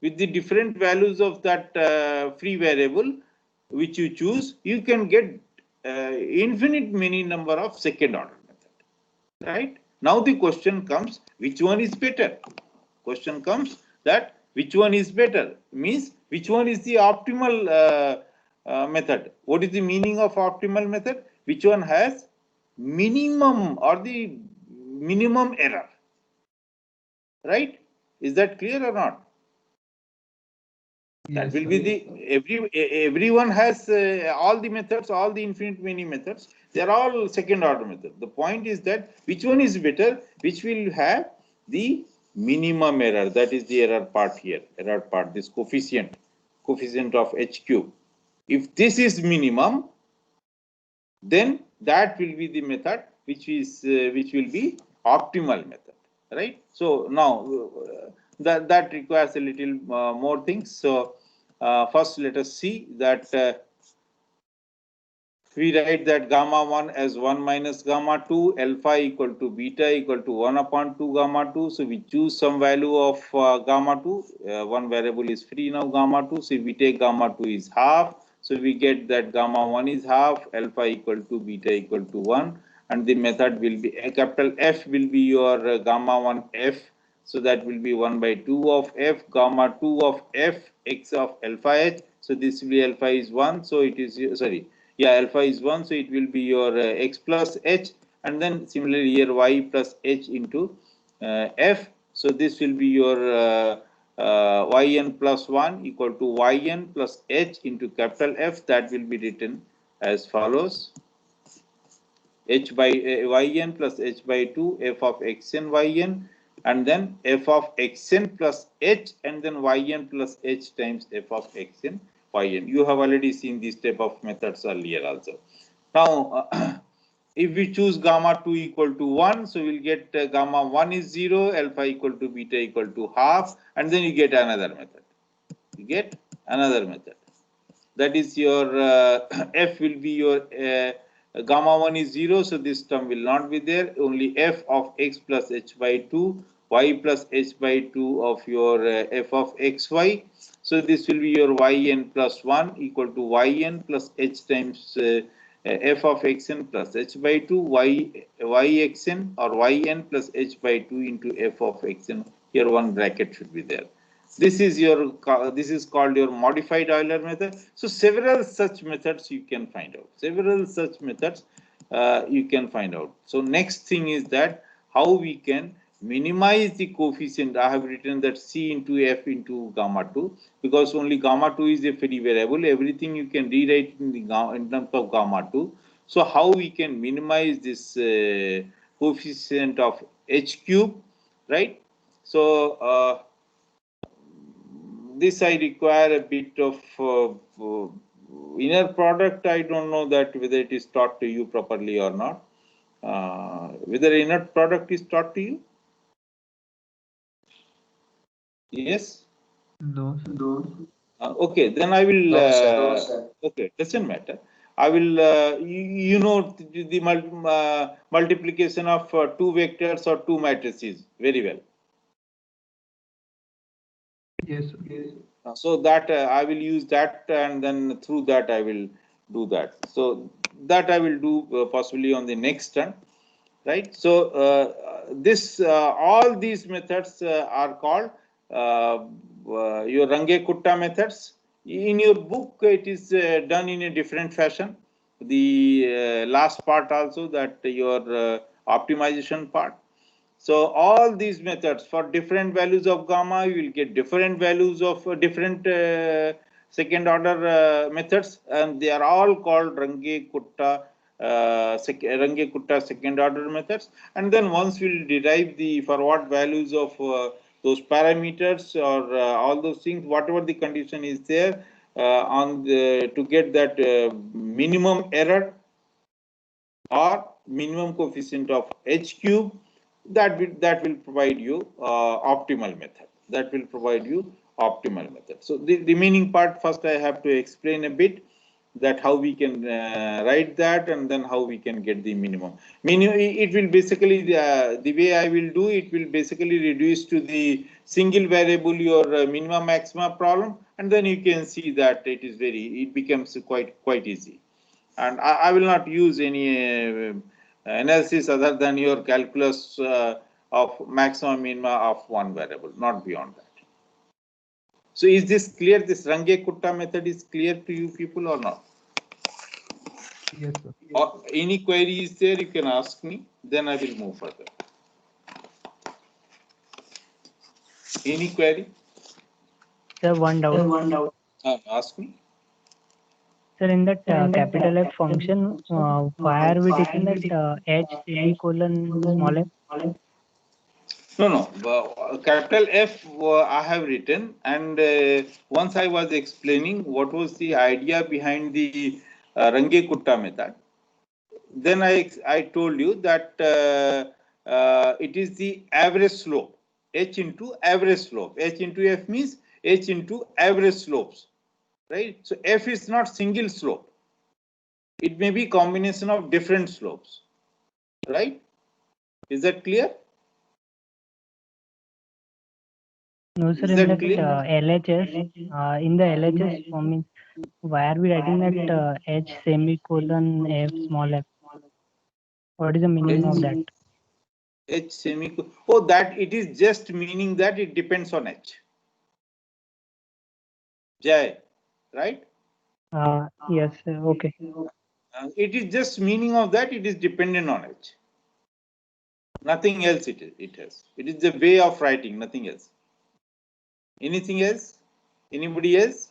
With the different values of that free variable which you choose, you can get infinite many number of second order method. Right? Now the question comes, which one is better? Question comes that which one is better? Means which one is the optimal method? What is the meaning of optimal method? Which one has minimum or the minimum error? Right? Is that clear or not? That will be the everyone has all the methods, all the infinite many methods. They are all second order method. The point is that which one is better, which will have the minimum error. That is the error part here. Error part. This coefficient of h cube. If this is minimum, then that will be the method which will be optimal method. Right. So now that requires a little more things. So first let us see that we write that gamma 1 as 1 minus gamma 2, alpha equal to beta equal to 1 upon 2 gamma 2. So we choose some value of gamma 2. One variable is free now, gamma 2. So if we take gamma 2 is half. So we get that gamma 1 is half, alpha equal to beta equal to 1. And the method will be capital F will be your gamma 1 F. So that will be 1 by 2 of F, gamma 2 of F, x of alpha h. So this will be alpha is 1. So it is, sorry. Yeah, alpha is 1, so it will be your x plus h, and then similarly here y plus h into f. So this will be your yn plus 1 equal to yn plus h into capital F. That will be written as follows: h by yn plus h by 2 f of xn yn, and then f of xn plus h, and then yn plus h times f of xn yn. You have already seen this type of methods earlier also. Now, if we choose gamma 2 equal to 1, so we'll get gamma 1 is 0, alpha equal to beta equal to half, and then you get another method. You get another method. That is your f will be your gamma 1 is 0, so this term will not be there. Only f of x plus h by 2, y plus h by 2 of your f of xy. So this will be your yn plus 1 equal to yn plus h times f of xn plus h by 2 yxn or yn plus h by 2 into f of xn. Here one bracket should be there. This is called your modified Euler method. So several such methods you can find out. Several such methods you can find out. So next thing is that how we can minimize the coefficient, I have written that C into F into gamma 2, because only gamma 2 is a free variable. Everything you can rewrite in the in terms of gamma 2. So how we can minimize this coefficient of H cube, right? So this I require a bit of inner product. I don't know that whether it is taught to you properly or not. Whether inner product is taught to you? Yes. No, sir. Okay, then I will. No, sir. No, sir. Okay, doesn't matter. I will. You know the multiplication of two vectors or two matrices very well. Yes, sir. So that I will use that, and then through that I will do that. So that I will do possibly on the next turn, right? So this all these methods are called your Runge-Kutta methods. In your book, it is done in a different fashion. The last part also, that your optimization part. So all these methods for different values of gamma, you will get different values of different second order methods, and they are all called Runge-Kutta second order methods. And then once we will derive the for what values of those parameters or all those things, whatever the condition is there on the to get that minimum error or minimum coefficient of H cube, that will provide you optimal method. That will provide you optimal method. So the remaining part, first I have to explain a bit that how we can write that, and then how we can get the minimum. It will basically the way I will do it will basically reduce to the single variable your minimum maxima problem, and then you can see that it becomes quite easy. And I will not use any analysis other than your calculus of maximum minima of one variable, not beyond that. So is this clear? This Runge-Kutta method is clear to you people or not? Yes, sir. Or any query is there, you can ask me, then I will move further. Any query? Sir, one doubt. Ask me. Sir, in that capital F function, why are we taking that H semicolon small f? No. Capital F I have written, and once I was explaining what was the idea behind the Runge-Kutta method. Then I told you that it is the average slope, H into average slope. H into F means H into average slopes, right? So F is not single slope. It may be combination of different slopes, right? Is that clear? No, sir, Is in that that clear? LHS, in the LHS form, why are we writing that H semicolon F small f? What is the meaning of that? H semicolon. Oh, that it is just meaning that it depends on H. Jai, right? Yes, sir. Okay. It is just meaning of that it is dependent on H. Nothing else it has. It is the way of writing, nothing else. Anything else? Anybody else?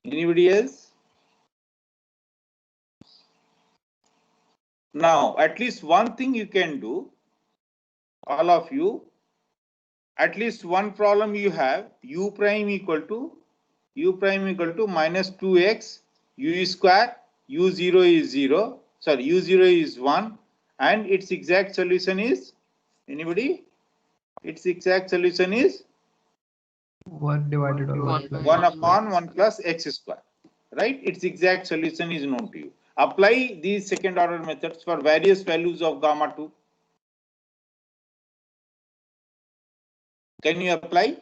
Anybody else? Now, at least one thing you can do, all of you, at least one problem you have, u prime equal to minus 2x u square, u0 is 0, sorry, u0 is 1, and its exact solution is, anybody? Its exact solution is 1 divided by 1 plus 1 x square. upon 1 plus x square, right? Its exact solution is known to you. Apply these second order methods for various values of gamma 2. Can you apply?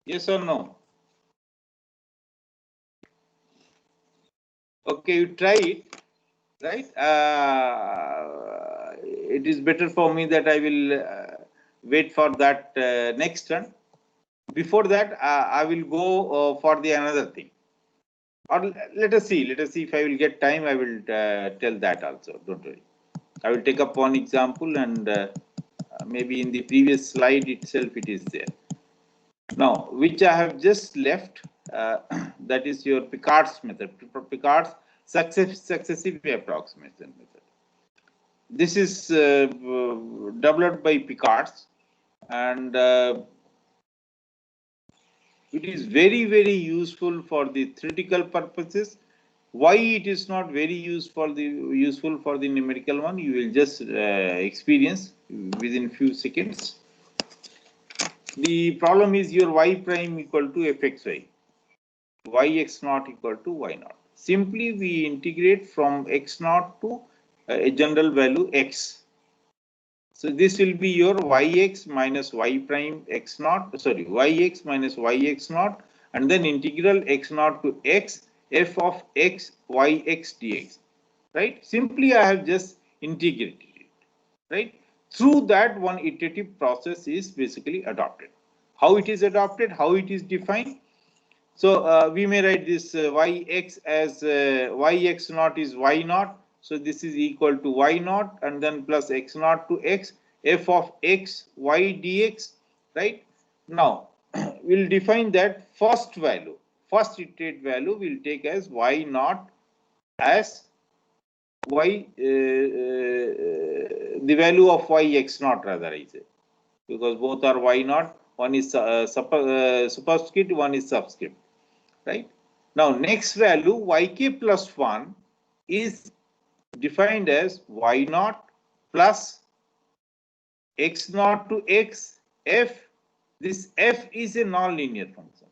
Yes or no? Okay, you try it, right? It is better for me that I will wait for that next turn. Before that, I will go for the another thing. or let us see if I will get time, I will tell that also, don't worry. I will take up one example, and maybe in the previous slide itself it is there. Now, which I have just left, that is your Picard's method, Picard's successive approximation method. This is developed by Picard's, and it is very useful for the theoretical purposes. Why it is not very useful for the numerical one, you will just experience within few seconds. The problem is your y prime equal to fxy, yx naught equal to y naught. Simply we integrate from x naught to a general value x. So this will be your yx minus y prime x naught, sorry, yx minus yx naught, and then integral x naught to x f of x yx dx, right? Simply I have just integrated it, right? Through that, one iterative process is basically adopted. How it is adopted, how it is defined? So we may write this yx as yx naught is y naught. So this is equal to y naught and then plus x naught to x f of x y dx, right? Now we'll define that first value, first iterate value we'll take as y naught as y, the value of yx naught rather I say, because both are y naught, one is superscript, one is subscript, right? Now next value yk plus 1 is defined as y naught plus x naught to x f. This f is a non-linear function.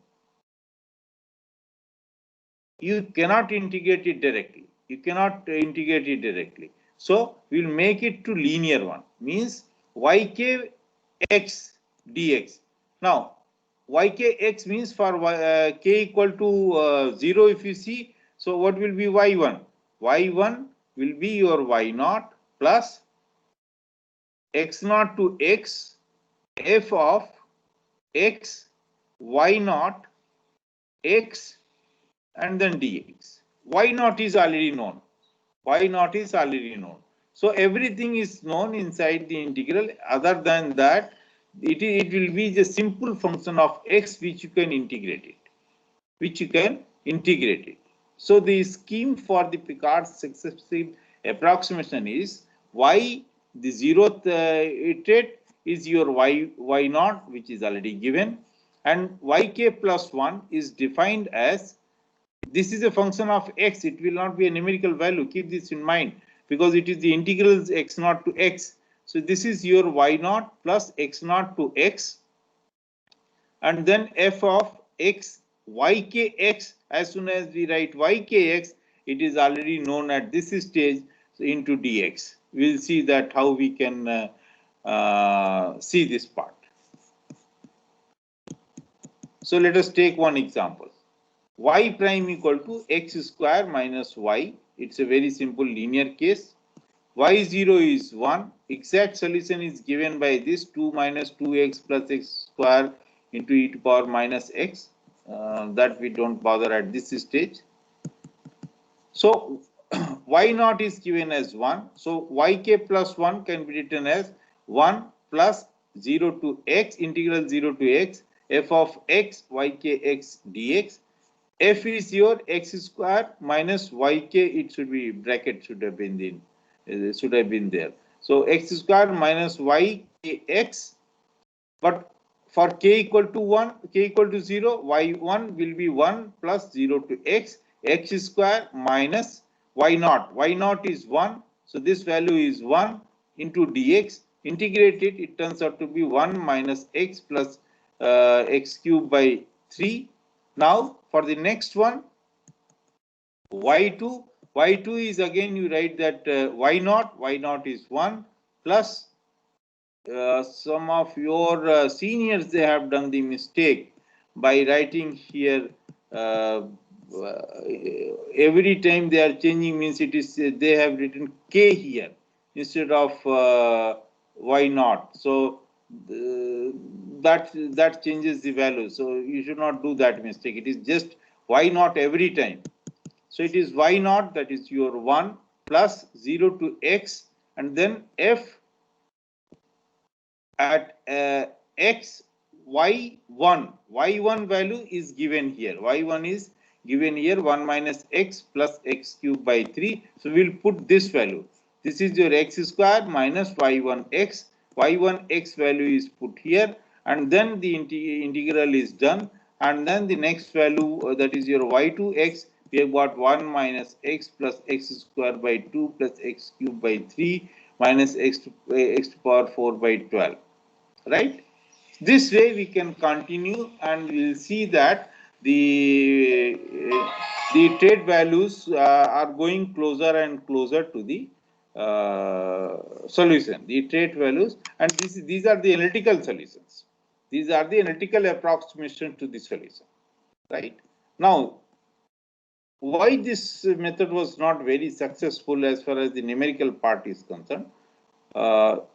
You cannot integrate it directly. So we'll make it to linear one, means yk x dx. Now ykx means for k equal to 0 if you see. So what will be y1? Y1 will be your y naught plus x naught to x f of x y naught x and then dx. Y naught is already known. So everything is known inside the integral. Other than that, it will be the simple function of x which you can integrate it. So the scheme for the Picard's successive approximation is y, the zeroth iterate is your y naught, which is already given, and yk plus 1 is defined as, this is a function of x, it will not be a numerical value, keep this in mind, because it is the integrals x naught to x. So this is your y naught plus x naught to x, and then f of x ykx. As soon as we write ykx, it is already known at this stage, so into dx. We'll see that how we can see this part. So let us take one example. Y prime equal to x square minus y. It's a very simple linear case. Y0 is 1. Exact solution is given by this 2 minus 2x plus x square into e to power minus x. That we don't bother at this stage. So y naught is given as 1. So yk plus 1 can be written as 1 plus 0 to x, integral 0 to x, f of x ykx dx. F is your x square minus yk, it should be bracket, should have been there. So x square minus ykx, but for k equal to 1, k equal to 0, y1 will be 1 plus 0 to x square minus y naught. Y naught is 1, so this value is 1 into dx. Integrate it, it turns out to be 1 minus x plus x cube by 3. Now for the next one, y2 is again, you write that y naught is 1 plus some of your seniors, they have done the mistake by writing here every time they are changing, means it is they have written k here instead of y naught. So that changes the value. So you should not do that mistake. It is just y naught every time. So it is y naught, that is your 1 plus 0 to x, and then f at x y1 value is given here. Y1 is given here 1 minus x plus x cube by 3. So we'll put this value. This is your x square minus y1x. Y1x value is put here, and then the integral is done. And then the next value, that is your y2x, we have got 1 minus x plus x square by 2 plus x cube by 3 minus x to the power 4 by 12. Right? This way we can continue, and we will see that the trade values are going closer and closer to the solution. The trade values, and these are the analytical solutions. These are the analytical approximation to the solution. Right? Now, why this method was not very successful as far as the numerical part is concerned? Whether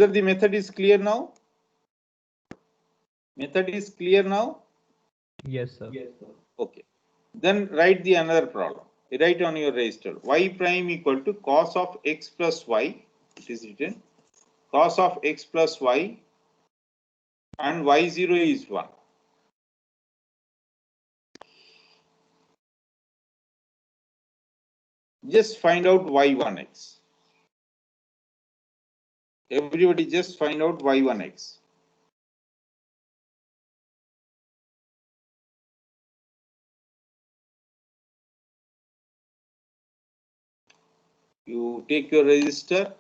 the method is clear now? Method is clear now? Yes, sir. Okay. Then write the another problem. Write on your register. Y prime equal to cos of x plus y. It is written. Cos of x plus y, and y0 is 1. Just find out y1x. Everybody just find out y1x. You take your register,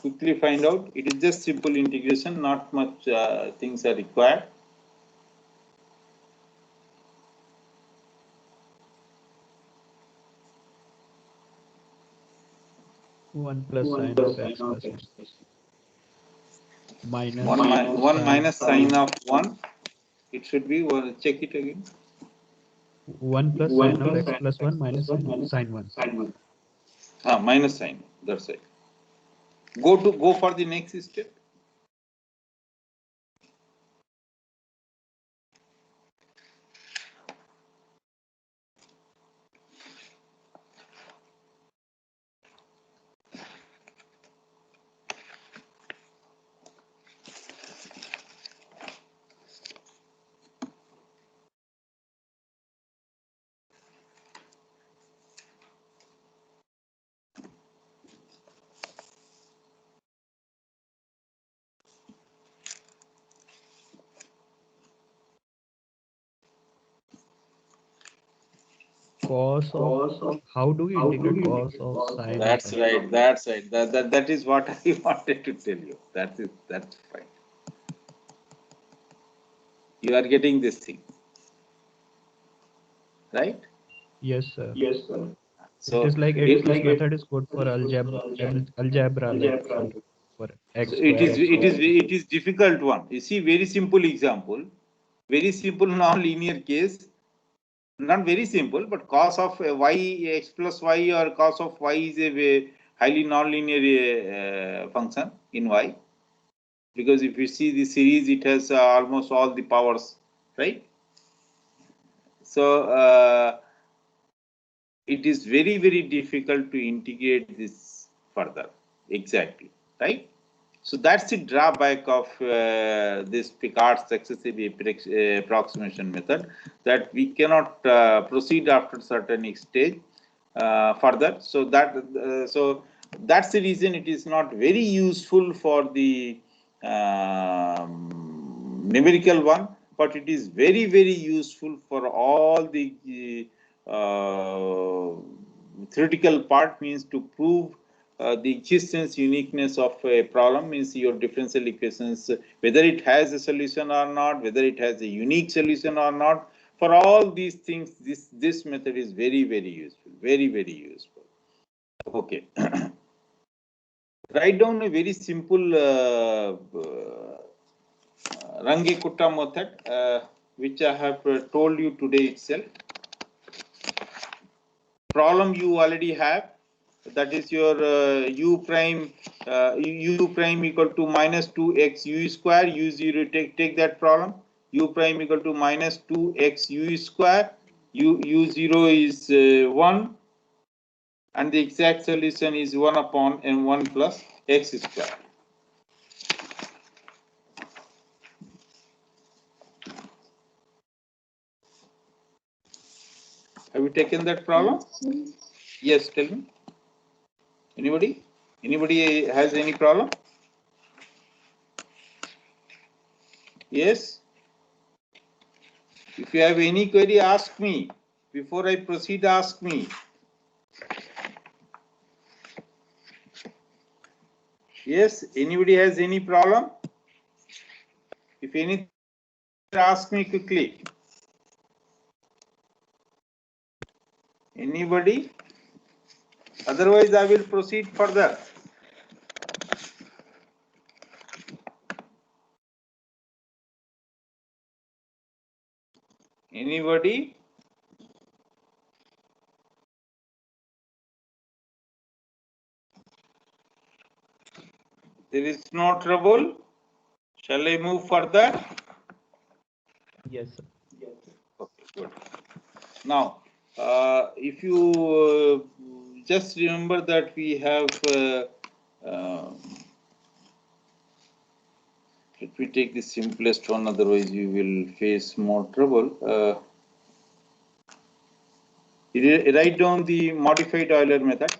quickly find out. It is just simple integration, not much things are required. One plus sine of x plus minus 1 minus sine of 1. It should be, check it again. 1 plus sine of x plus 1 minus sine 1. Minus sign, that's it. Go for the next step. Cos of, how do we integrate cos of sine of That's x? right. That's right. That is what I wanted to tell you. That's fine. You are getting this thing, right? Yes, sir. So It is like this method is good for algebra like for x square, x square. it is difficult one. You see, very simple example, very simple non-linear case. Not very simple, but cos of y x plus y or cos of y is a highly non-linear function in y, because if you see the series, it has almost all the powers, right? So it is very, very difficult to integrate this further, exactly, right? So that's the drawback of this Picard's successive approximation method, that we cannot proceed after certain stage further. So that's the reason it is not very useful for the numerical one, but it is very, very useful for all the theoretical part, means to prove the existence uniqueness of a problem, means your differential equations, whether it has a solution or not, whether it has a unique solution or not. For all these things, this method is very, very useful, very, very useful. Okay. Write down a very simple Rangi-Kutta method, which I have told you today itself. Problem you already have, that is your u prime equal to minus 2x u square, u0, take that problem. u prime equal to minus 2x u square, u0 is 1, and the exact solution is 1 upon m1 plus x square. Have you taken that problem? Yes, tell me. Anybody? Anybody has any problem? Yes? If you have any query, ask me. Before I proceed, ask me. Yes? Anybody has any problem? If any, ask me quickly. Anybody? Otherwise, I will proceed further. Anybody? There is no trouble. Shall I move further? Yes, sir. Okay, good. Now, if you just remember that we have, let me take the simplest one, otherwise you will face more trouble. Write down the modified Euler method,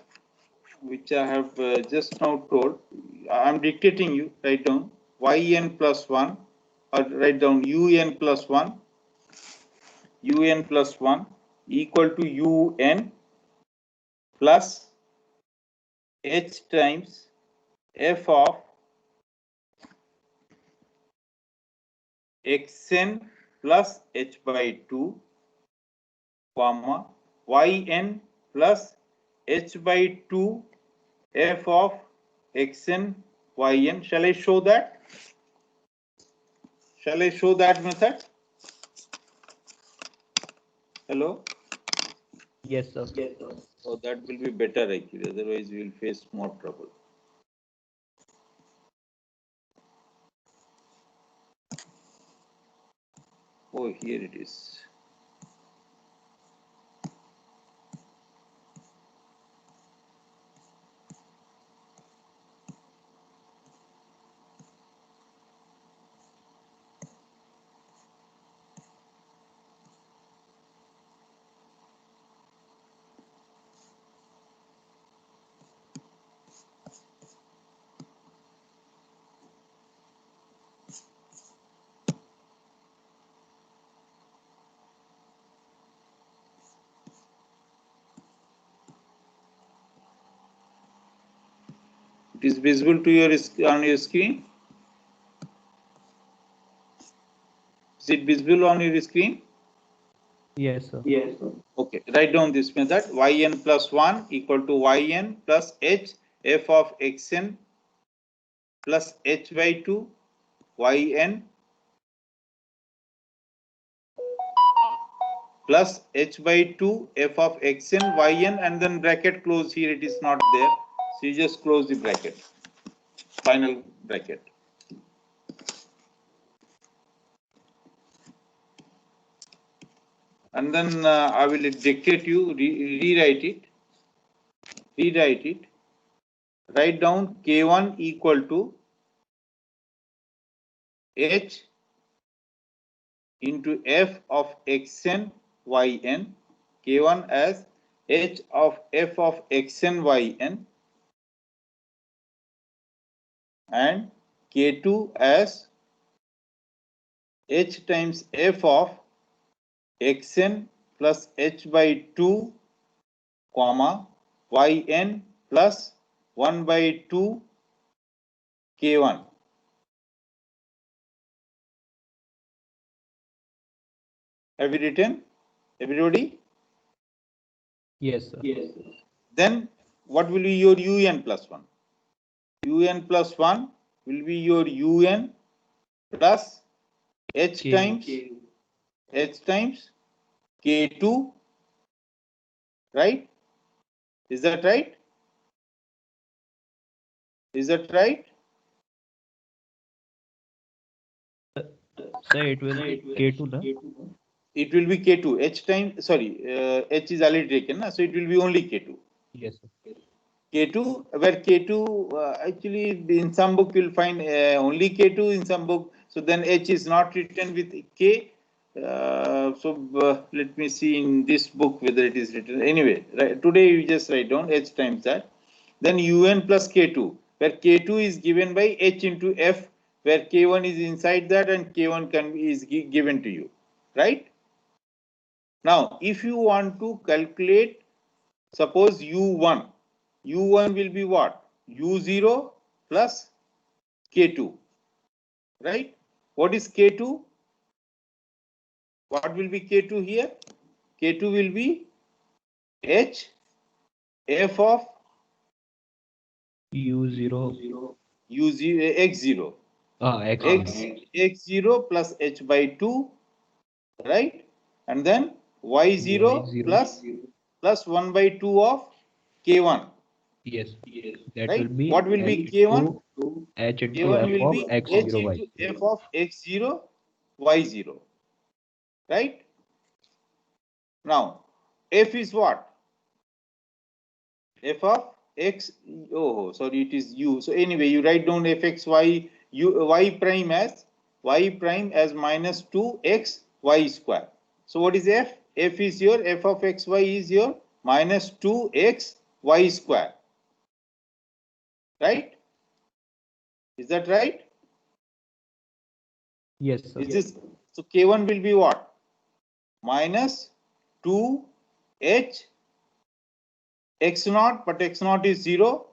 which I have just now told. I am dictating you. Write down yn plus 1, or write down un plus 1, un plus 1 equal to un plus h times f of xn plus h by 2, comma yn plus h by 2 f of xn yn. Shall I show that? Shall I show that method? Hello? Yes, sir. Oh, that will be better actually, otherwise we will face more trouble. Oh, here it is. It is visible to your on your screen. Is it visible on your screen? Yes, sir. Okay, write down this method. Yn plus 1 equal to yn plus h f of xn plus h by 2 yn plus h by 2 f of xn yn, and then bracket close. Here it is not there, so you just close the bracket, final bracket. And then I will dictate you, rewrite it. Write down k1 equal to h into f of xn yn, k1 as h of f of xn yn, and k2 as h times f of xn plus h by 2, comma yn plus 1 by 2 k1. Have you written, everybody? Yes, sir. Then what will be your un plus 1? Un plus 1 will be your un plus h times k2, right? Is that right? Is that right? Sir, it will be K2, no? It will be K2. H time, sorry, H is already taken, so it will be only K2. Yes, sir. K2, where K2 actually in some book you'll find only K2 in some book. So then H is not written with K. Let me see in this book whether it is written. Anyway, right, today you just write down H times that. Then UN plus K2, where K2 is given by H into F, where K1 is inside that and K1 is given to you, right? Now, if you want to calculate, suppose U1 will be what? U0 plus K2, right? What is K2? What will be K2 here? K2 will be H F of U0. U0 X0. X0 plus H by 2, right? And then Y0 Y0. plus 1 by 2 of K1. Yes. That Right? will be What will be H K1? H into K1 F will of be X0 H Y. into F of X0 Y0. Right? Now, F is what? F of X, oh, sorry, it is U. So anyway, you write down Fxy, Y prime as minus 2x y square. So what is F? F is your, F of xy is your minus 2x y square. Right? Is that right? Yes, sir. Is this, so K1 will be what? Minus 2h x naught, but x naught is 0.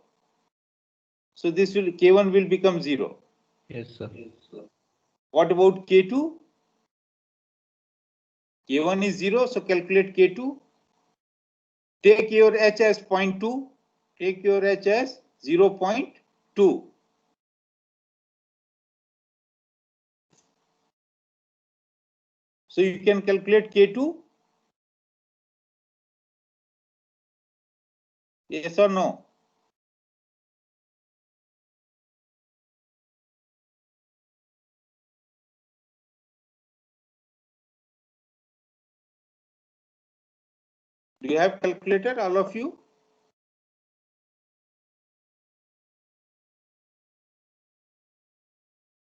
So this will, K1 will become 0. Yes, sir. What about K2? K1 is 0, so calculate K2. Take your h as 0.2. Take your h as 0.2. So you can calculate K2. Yes or no? Do you have calculator, all of you?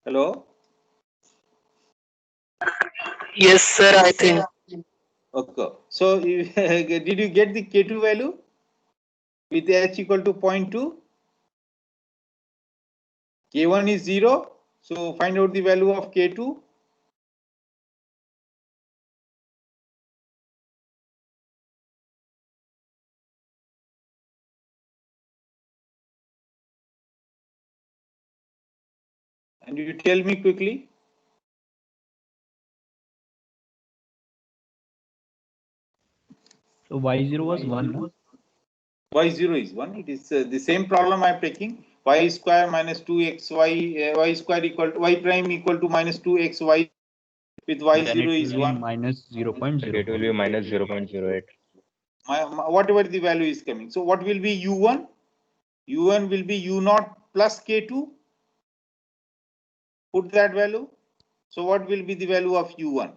Hello? Yes, sir, I think. Okay. So did you get the K2 value with h equal to 0.2? K1 is 0. So find out the value of K2. And you tell me quickly. So Y0 was 1, no? Y0 is 1. It is the same problem I am taking. Y square minus 2xy, y square equal to, y prime equal to minus 2xy with Then Y0 it is will be 1. minus 0.0. It will be minus 0.08. Whatever the value is coming. So what will be U1? U1 will be U0 plus K2. Put that value. So what will be the value of U1?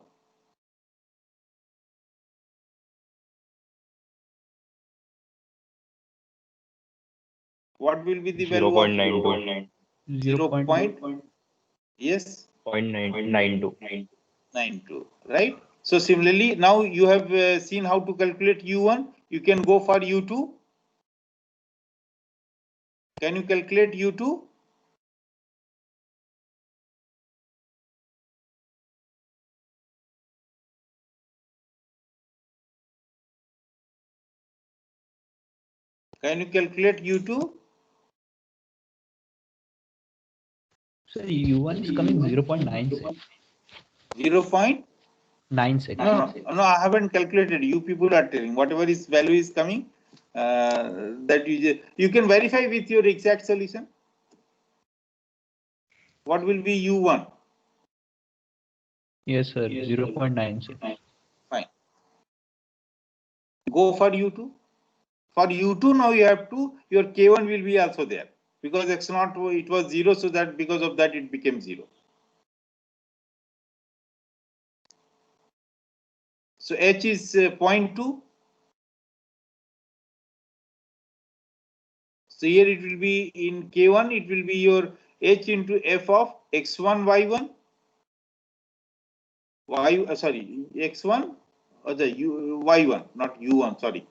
What will be the value of 0.92. 0. Yes, 0.992. 92, right? So similarly, now you have seen how to calculate U1. You can go for U2. Can you calculate U2? Can you calculate U2? So U1 is coming 0.96. 0.96. No, I haven't calculated. You people are telling whatever is value is coming. That you can verify with your exact solution. What will be U1? Yes, sir. 0.96. Fine. Go for U2. For U2 now you have to, your K1 will be also there because x naught it was 0, so that because of that it became 0. So h is 0.2. So here it will be in K1, it will be your h into f of x1 y1 x1 or the y1, not u1, sorry.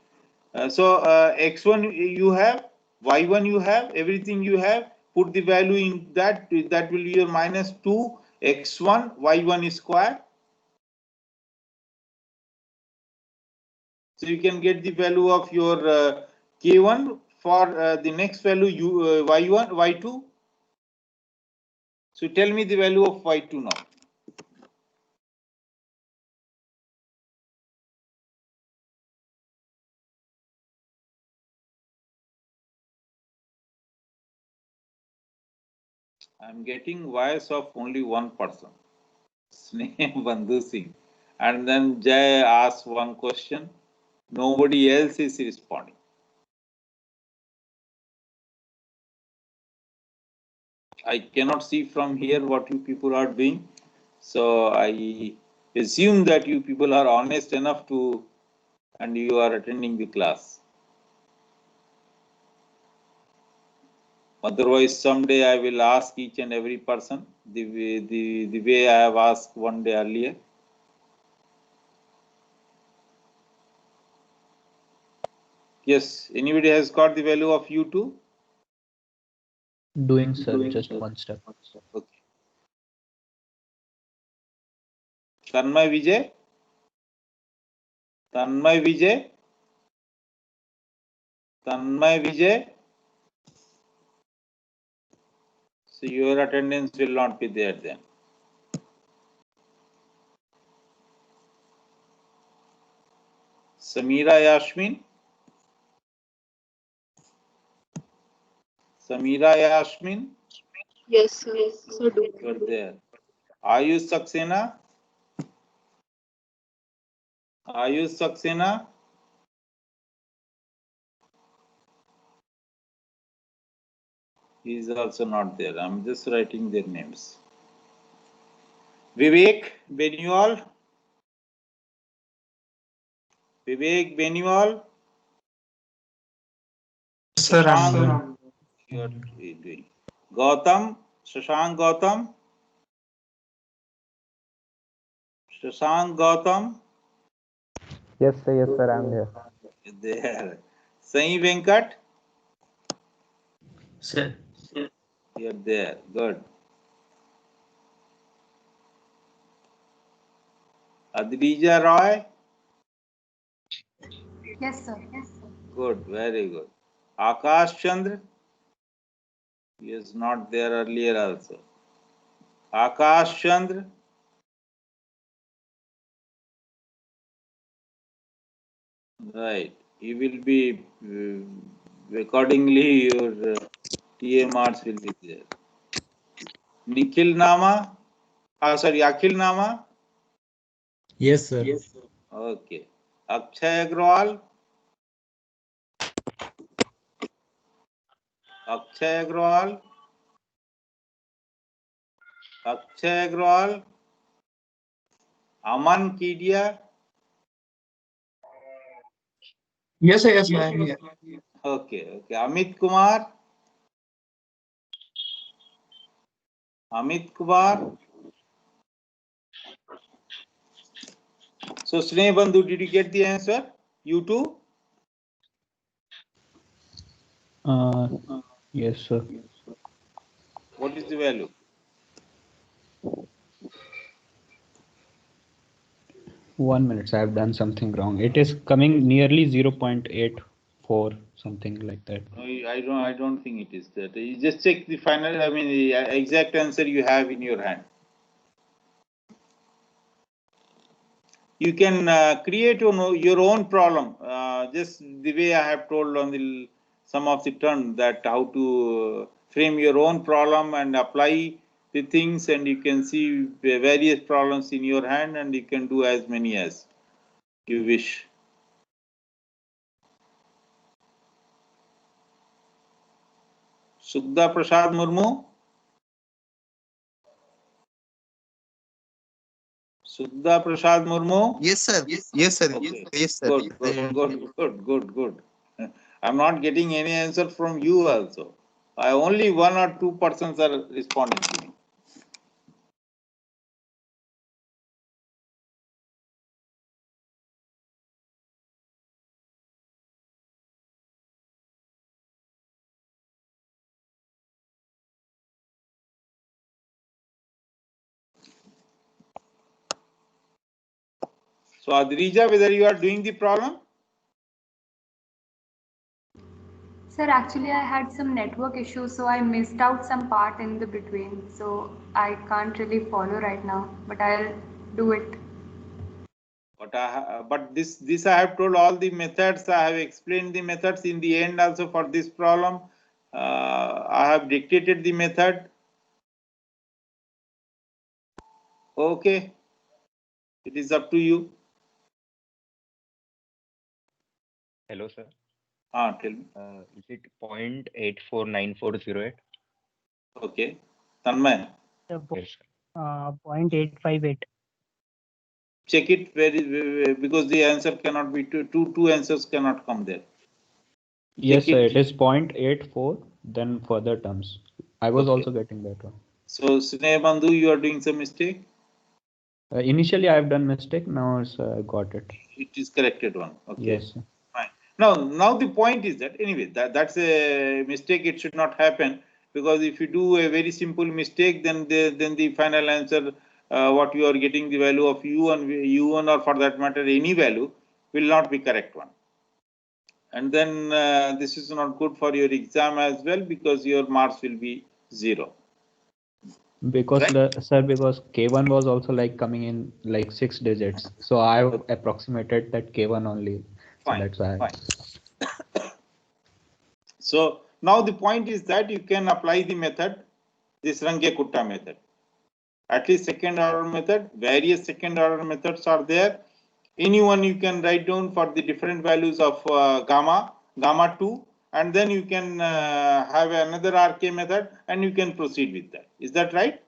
So x1 you have, y1 you have, everything you have, put the value in that, that will be your minus 2 x1 y1 square. So you can get the value of your k1 for the next value y1 y2. So tell me the value of y2 now. I'm getting voice of only one person, Sneh Bandhu Singh, and then Jay asks one question. Nobody else is responding. I cannot see from here what you people are doing. So I assume that you people are honest enough to, and you are attending the class. Otherwise, someday I will ask each and every person the way I have asked one day earlier. Yes, anybody has got the value of U2? Doing, sir, just one step. Okay. Tanmay Vijay? Tanmay Vijay? Tanmay Vijay? So your attendance will not be there then. Samira Yashmin? Samira Yashmin? Yes, sir. So do. You are there. Ayush Saxena? Ayush Saxena? He is also not there. I'm just writing their names. Vivek Benual? Vivek Benual? Sir, I'm there. You are doing. Gautam? Shashank Gautam? Shashank Gautam? Yes, sir, I'm here. There. Sai Venkat? Sir. You're there. Good. Adrija Roy? Yes, sir. Good. Very good. Akash Chandra? He is not there earlier also. Akash Chandra? Right. He will be accordingly your TA marks will be there. Nikhil Nama? Sorry, Akhil Nama? Yes, sir. Okay. Akshay Agrawal? Akshay Agrawal? Akshay Agrawal? Aman Kidia? Yes, sir. Yes, sir. I'm here. Okay, okay. Amit Kumar? Amit Kumar? So, Sneh Bandhu, did you get the answer? You too? Yes, sir. What is the value? One minute, I have done something wrong. It is coming nearly 0.84, something like that. No, I don't think it is that. You just check the final, I mean, the exact answer you have in your hand. You can create your own problem, just the way I have told on the some of the turn, that how to frame your own problem and apply the things, and you can see various problems in your hand, and you can do as many as you wish. Sukda Prasad, Sudha Prasad Murmu? Yes, sir. Yes, sir. Okay. Yes, sir. Good. I'm not getting any answer from you also. Only 1 or 2 persons are responding to me. So Adrija, whether you are doing the problem? Sir, actually I had some network issues, so I missed out some part in the between. So I can't really follow right now, but I'll do it. But this I have told all the methods. I have explained the methods in the end also for this problem. I have dictated the method. Okay, it is up to you. Hello, sir. Tell me. Is it 0.849408? Okay, Tanmay. The Yes, sir. 0.858. Check it because the answer cannot be two answers cannot come there. Yes, Check sir. it. It is 0.84. Then further terms. I was Okay. also getting that one. So Sneh Bandhu, you are doing some mistake. Initially, I have done mistake. Now I got it. It is corrected one. Okay. Yes, sir. Fine. Now the point is that anyway that's a mistake. It should not happen, because if you do a very simple mistake, then the final answer, what you are getting the value of u1 or for that matter any value, will not be correct one. And then this is not good for your exam as well, because your marks will be 0. Because Right? because K1 was also like coming in like 6 digits. So I approximated that K1 only. Fine. So that's why. Fine. So now the point is that you can apply the method, this Runge-Kutta method. At least second order method, various second order methods are there. Anyone you can write down for the different values of gamma 2, and then you can have another RK method and you can proceed with that. Is that right?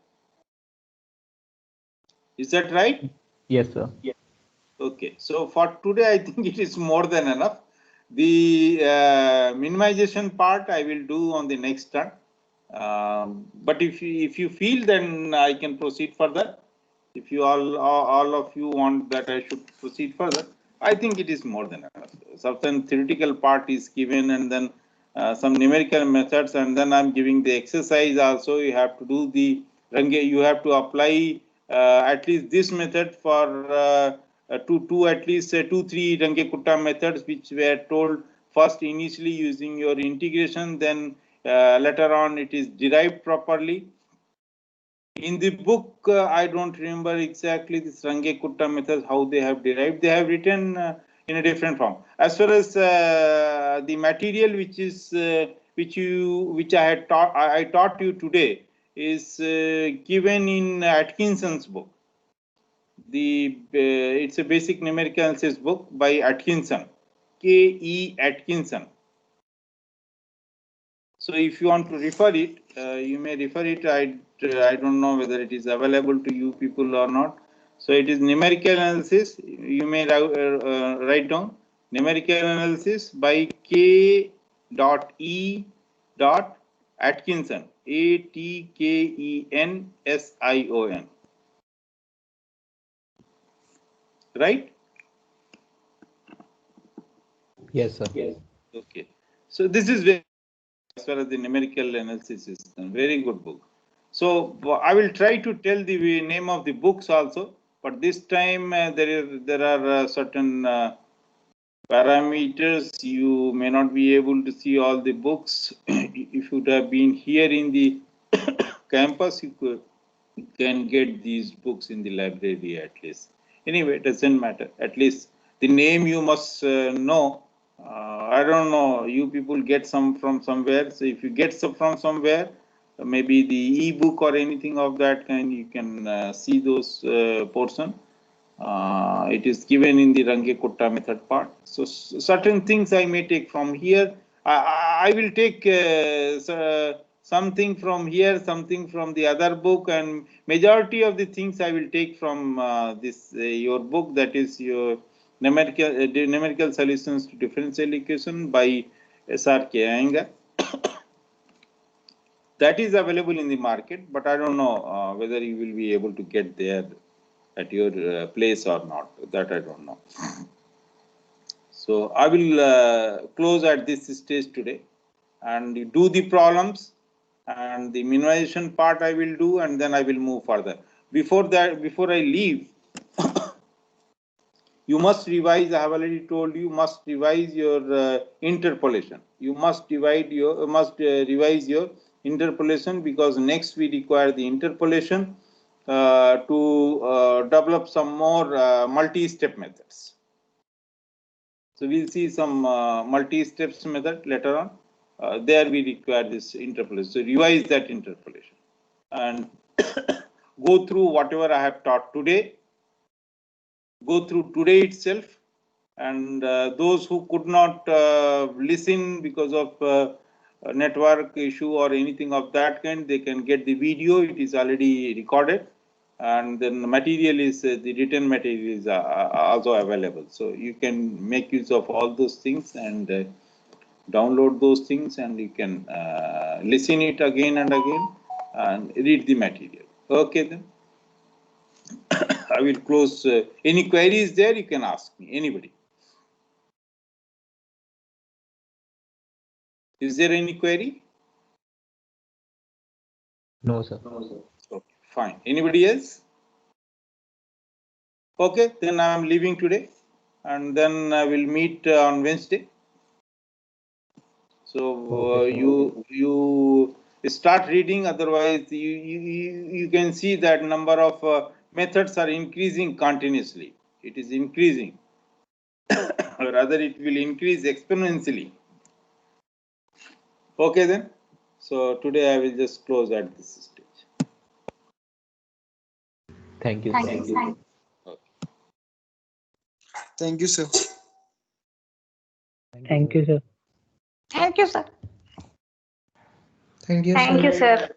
Is that right? Yes, sir. Okay, so for today I think it is more than enough. The minimization part I will do on the next turn. But if you feel, then I can proceed further. If you all of you want that I should proceed further, I think it is more than enough. Certain theoretical part is given, and then some numerical methods, and then I'm giving the exercise also. You have to do the you have to apply at least this method for at least 2-3 Runge-Kutta methods, which were told first initially using your integration, then later on it is derived properly. In the book, I don't remember exactly this Runge-Kutta method, how they have derived. They have written in a different form. As far as the material which I taught you today is given in Atkinson's book. It's a basic numerical analysis book by Atkinson, K.E. Atkinson. So if you want to refer it, you may refer it. I don't know whether it is available to you people or not. So it is numerical analysis. You may write down numerical analysis by K.E. Atkinson, Atkension. Right? Yes, sir. Yes. Okay. So this is very, as far as the numerical analysis is a very good book. So I will try to tell the name of the books also, but this time there are certain parameters. You may not be able to see all the books. If you would have been here in the campus, you can get these books in the library at least. Anyway, it doesn't matter. At least the name you must know. I don't know, you people get some from somewhere. So if you get some from somewhere, maybe the e-book or anything of that kind, you can see those portion. It is given in the Runge-Kutta method part. So certain things I may take from here. I will take something from here, something from the other book, and majority of the things I will take from this your book, that is your numerical solutions to differential equation by SRK Iyengar. That is available in the market, but I don't know whether you will be able to get there at your place or not. That I don't know. So I will close at this stage today and do the problems, and the minimization part I will do, and then I will move further. Before that, before I leave, you must revise. I have already told you, must revise your interpolation. You must revise your interpolation, because next we require the interpolation to develop some more multi-step methods. So we'll see some multi-steps method later on. There we require this interpolation. So revise that interpolation and go through whatever I have taught today. Go through today itself, and those who could not listen because of network issue or anything of that kind, they can get the video. It is already recorded, and then the material is the written material is also available. So you can make use of all those things and download those things, and you can listen it again and again and read the material. Okay then. I will close. Any queries there, you can ask me, anybody. Is there any query? No, sir. Okay, fine. Anybody else? Okay, then I am leaving today, and then I will meet on Wednesday. So you start reading. Otherwise, you can see that number of methods are increasing continuously. It is increasing. Rather, it will increase exponentially. Okay then. So today I will just close at this stage. Thank you. Thank Thank you. you. Thank you, sir. Thank you, sir. Thank you, sir. Thank you, Thank you, sir.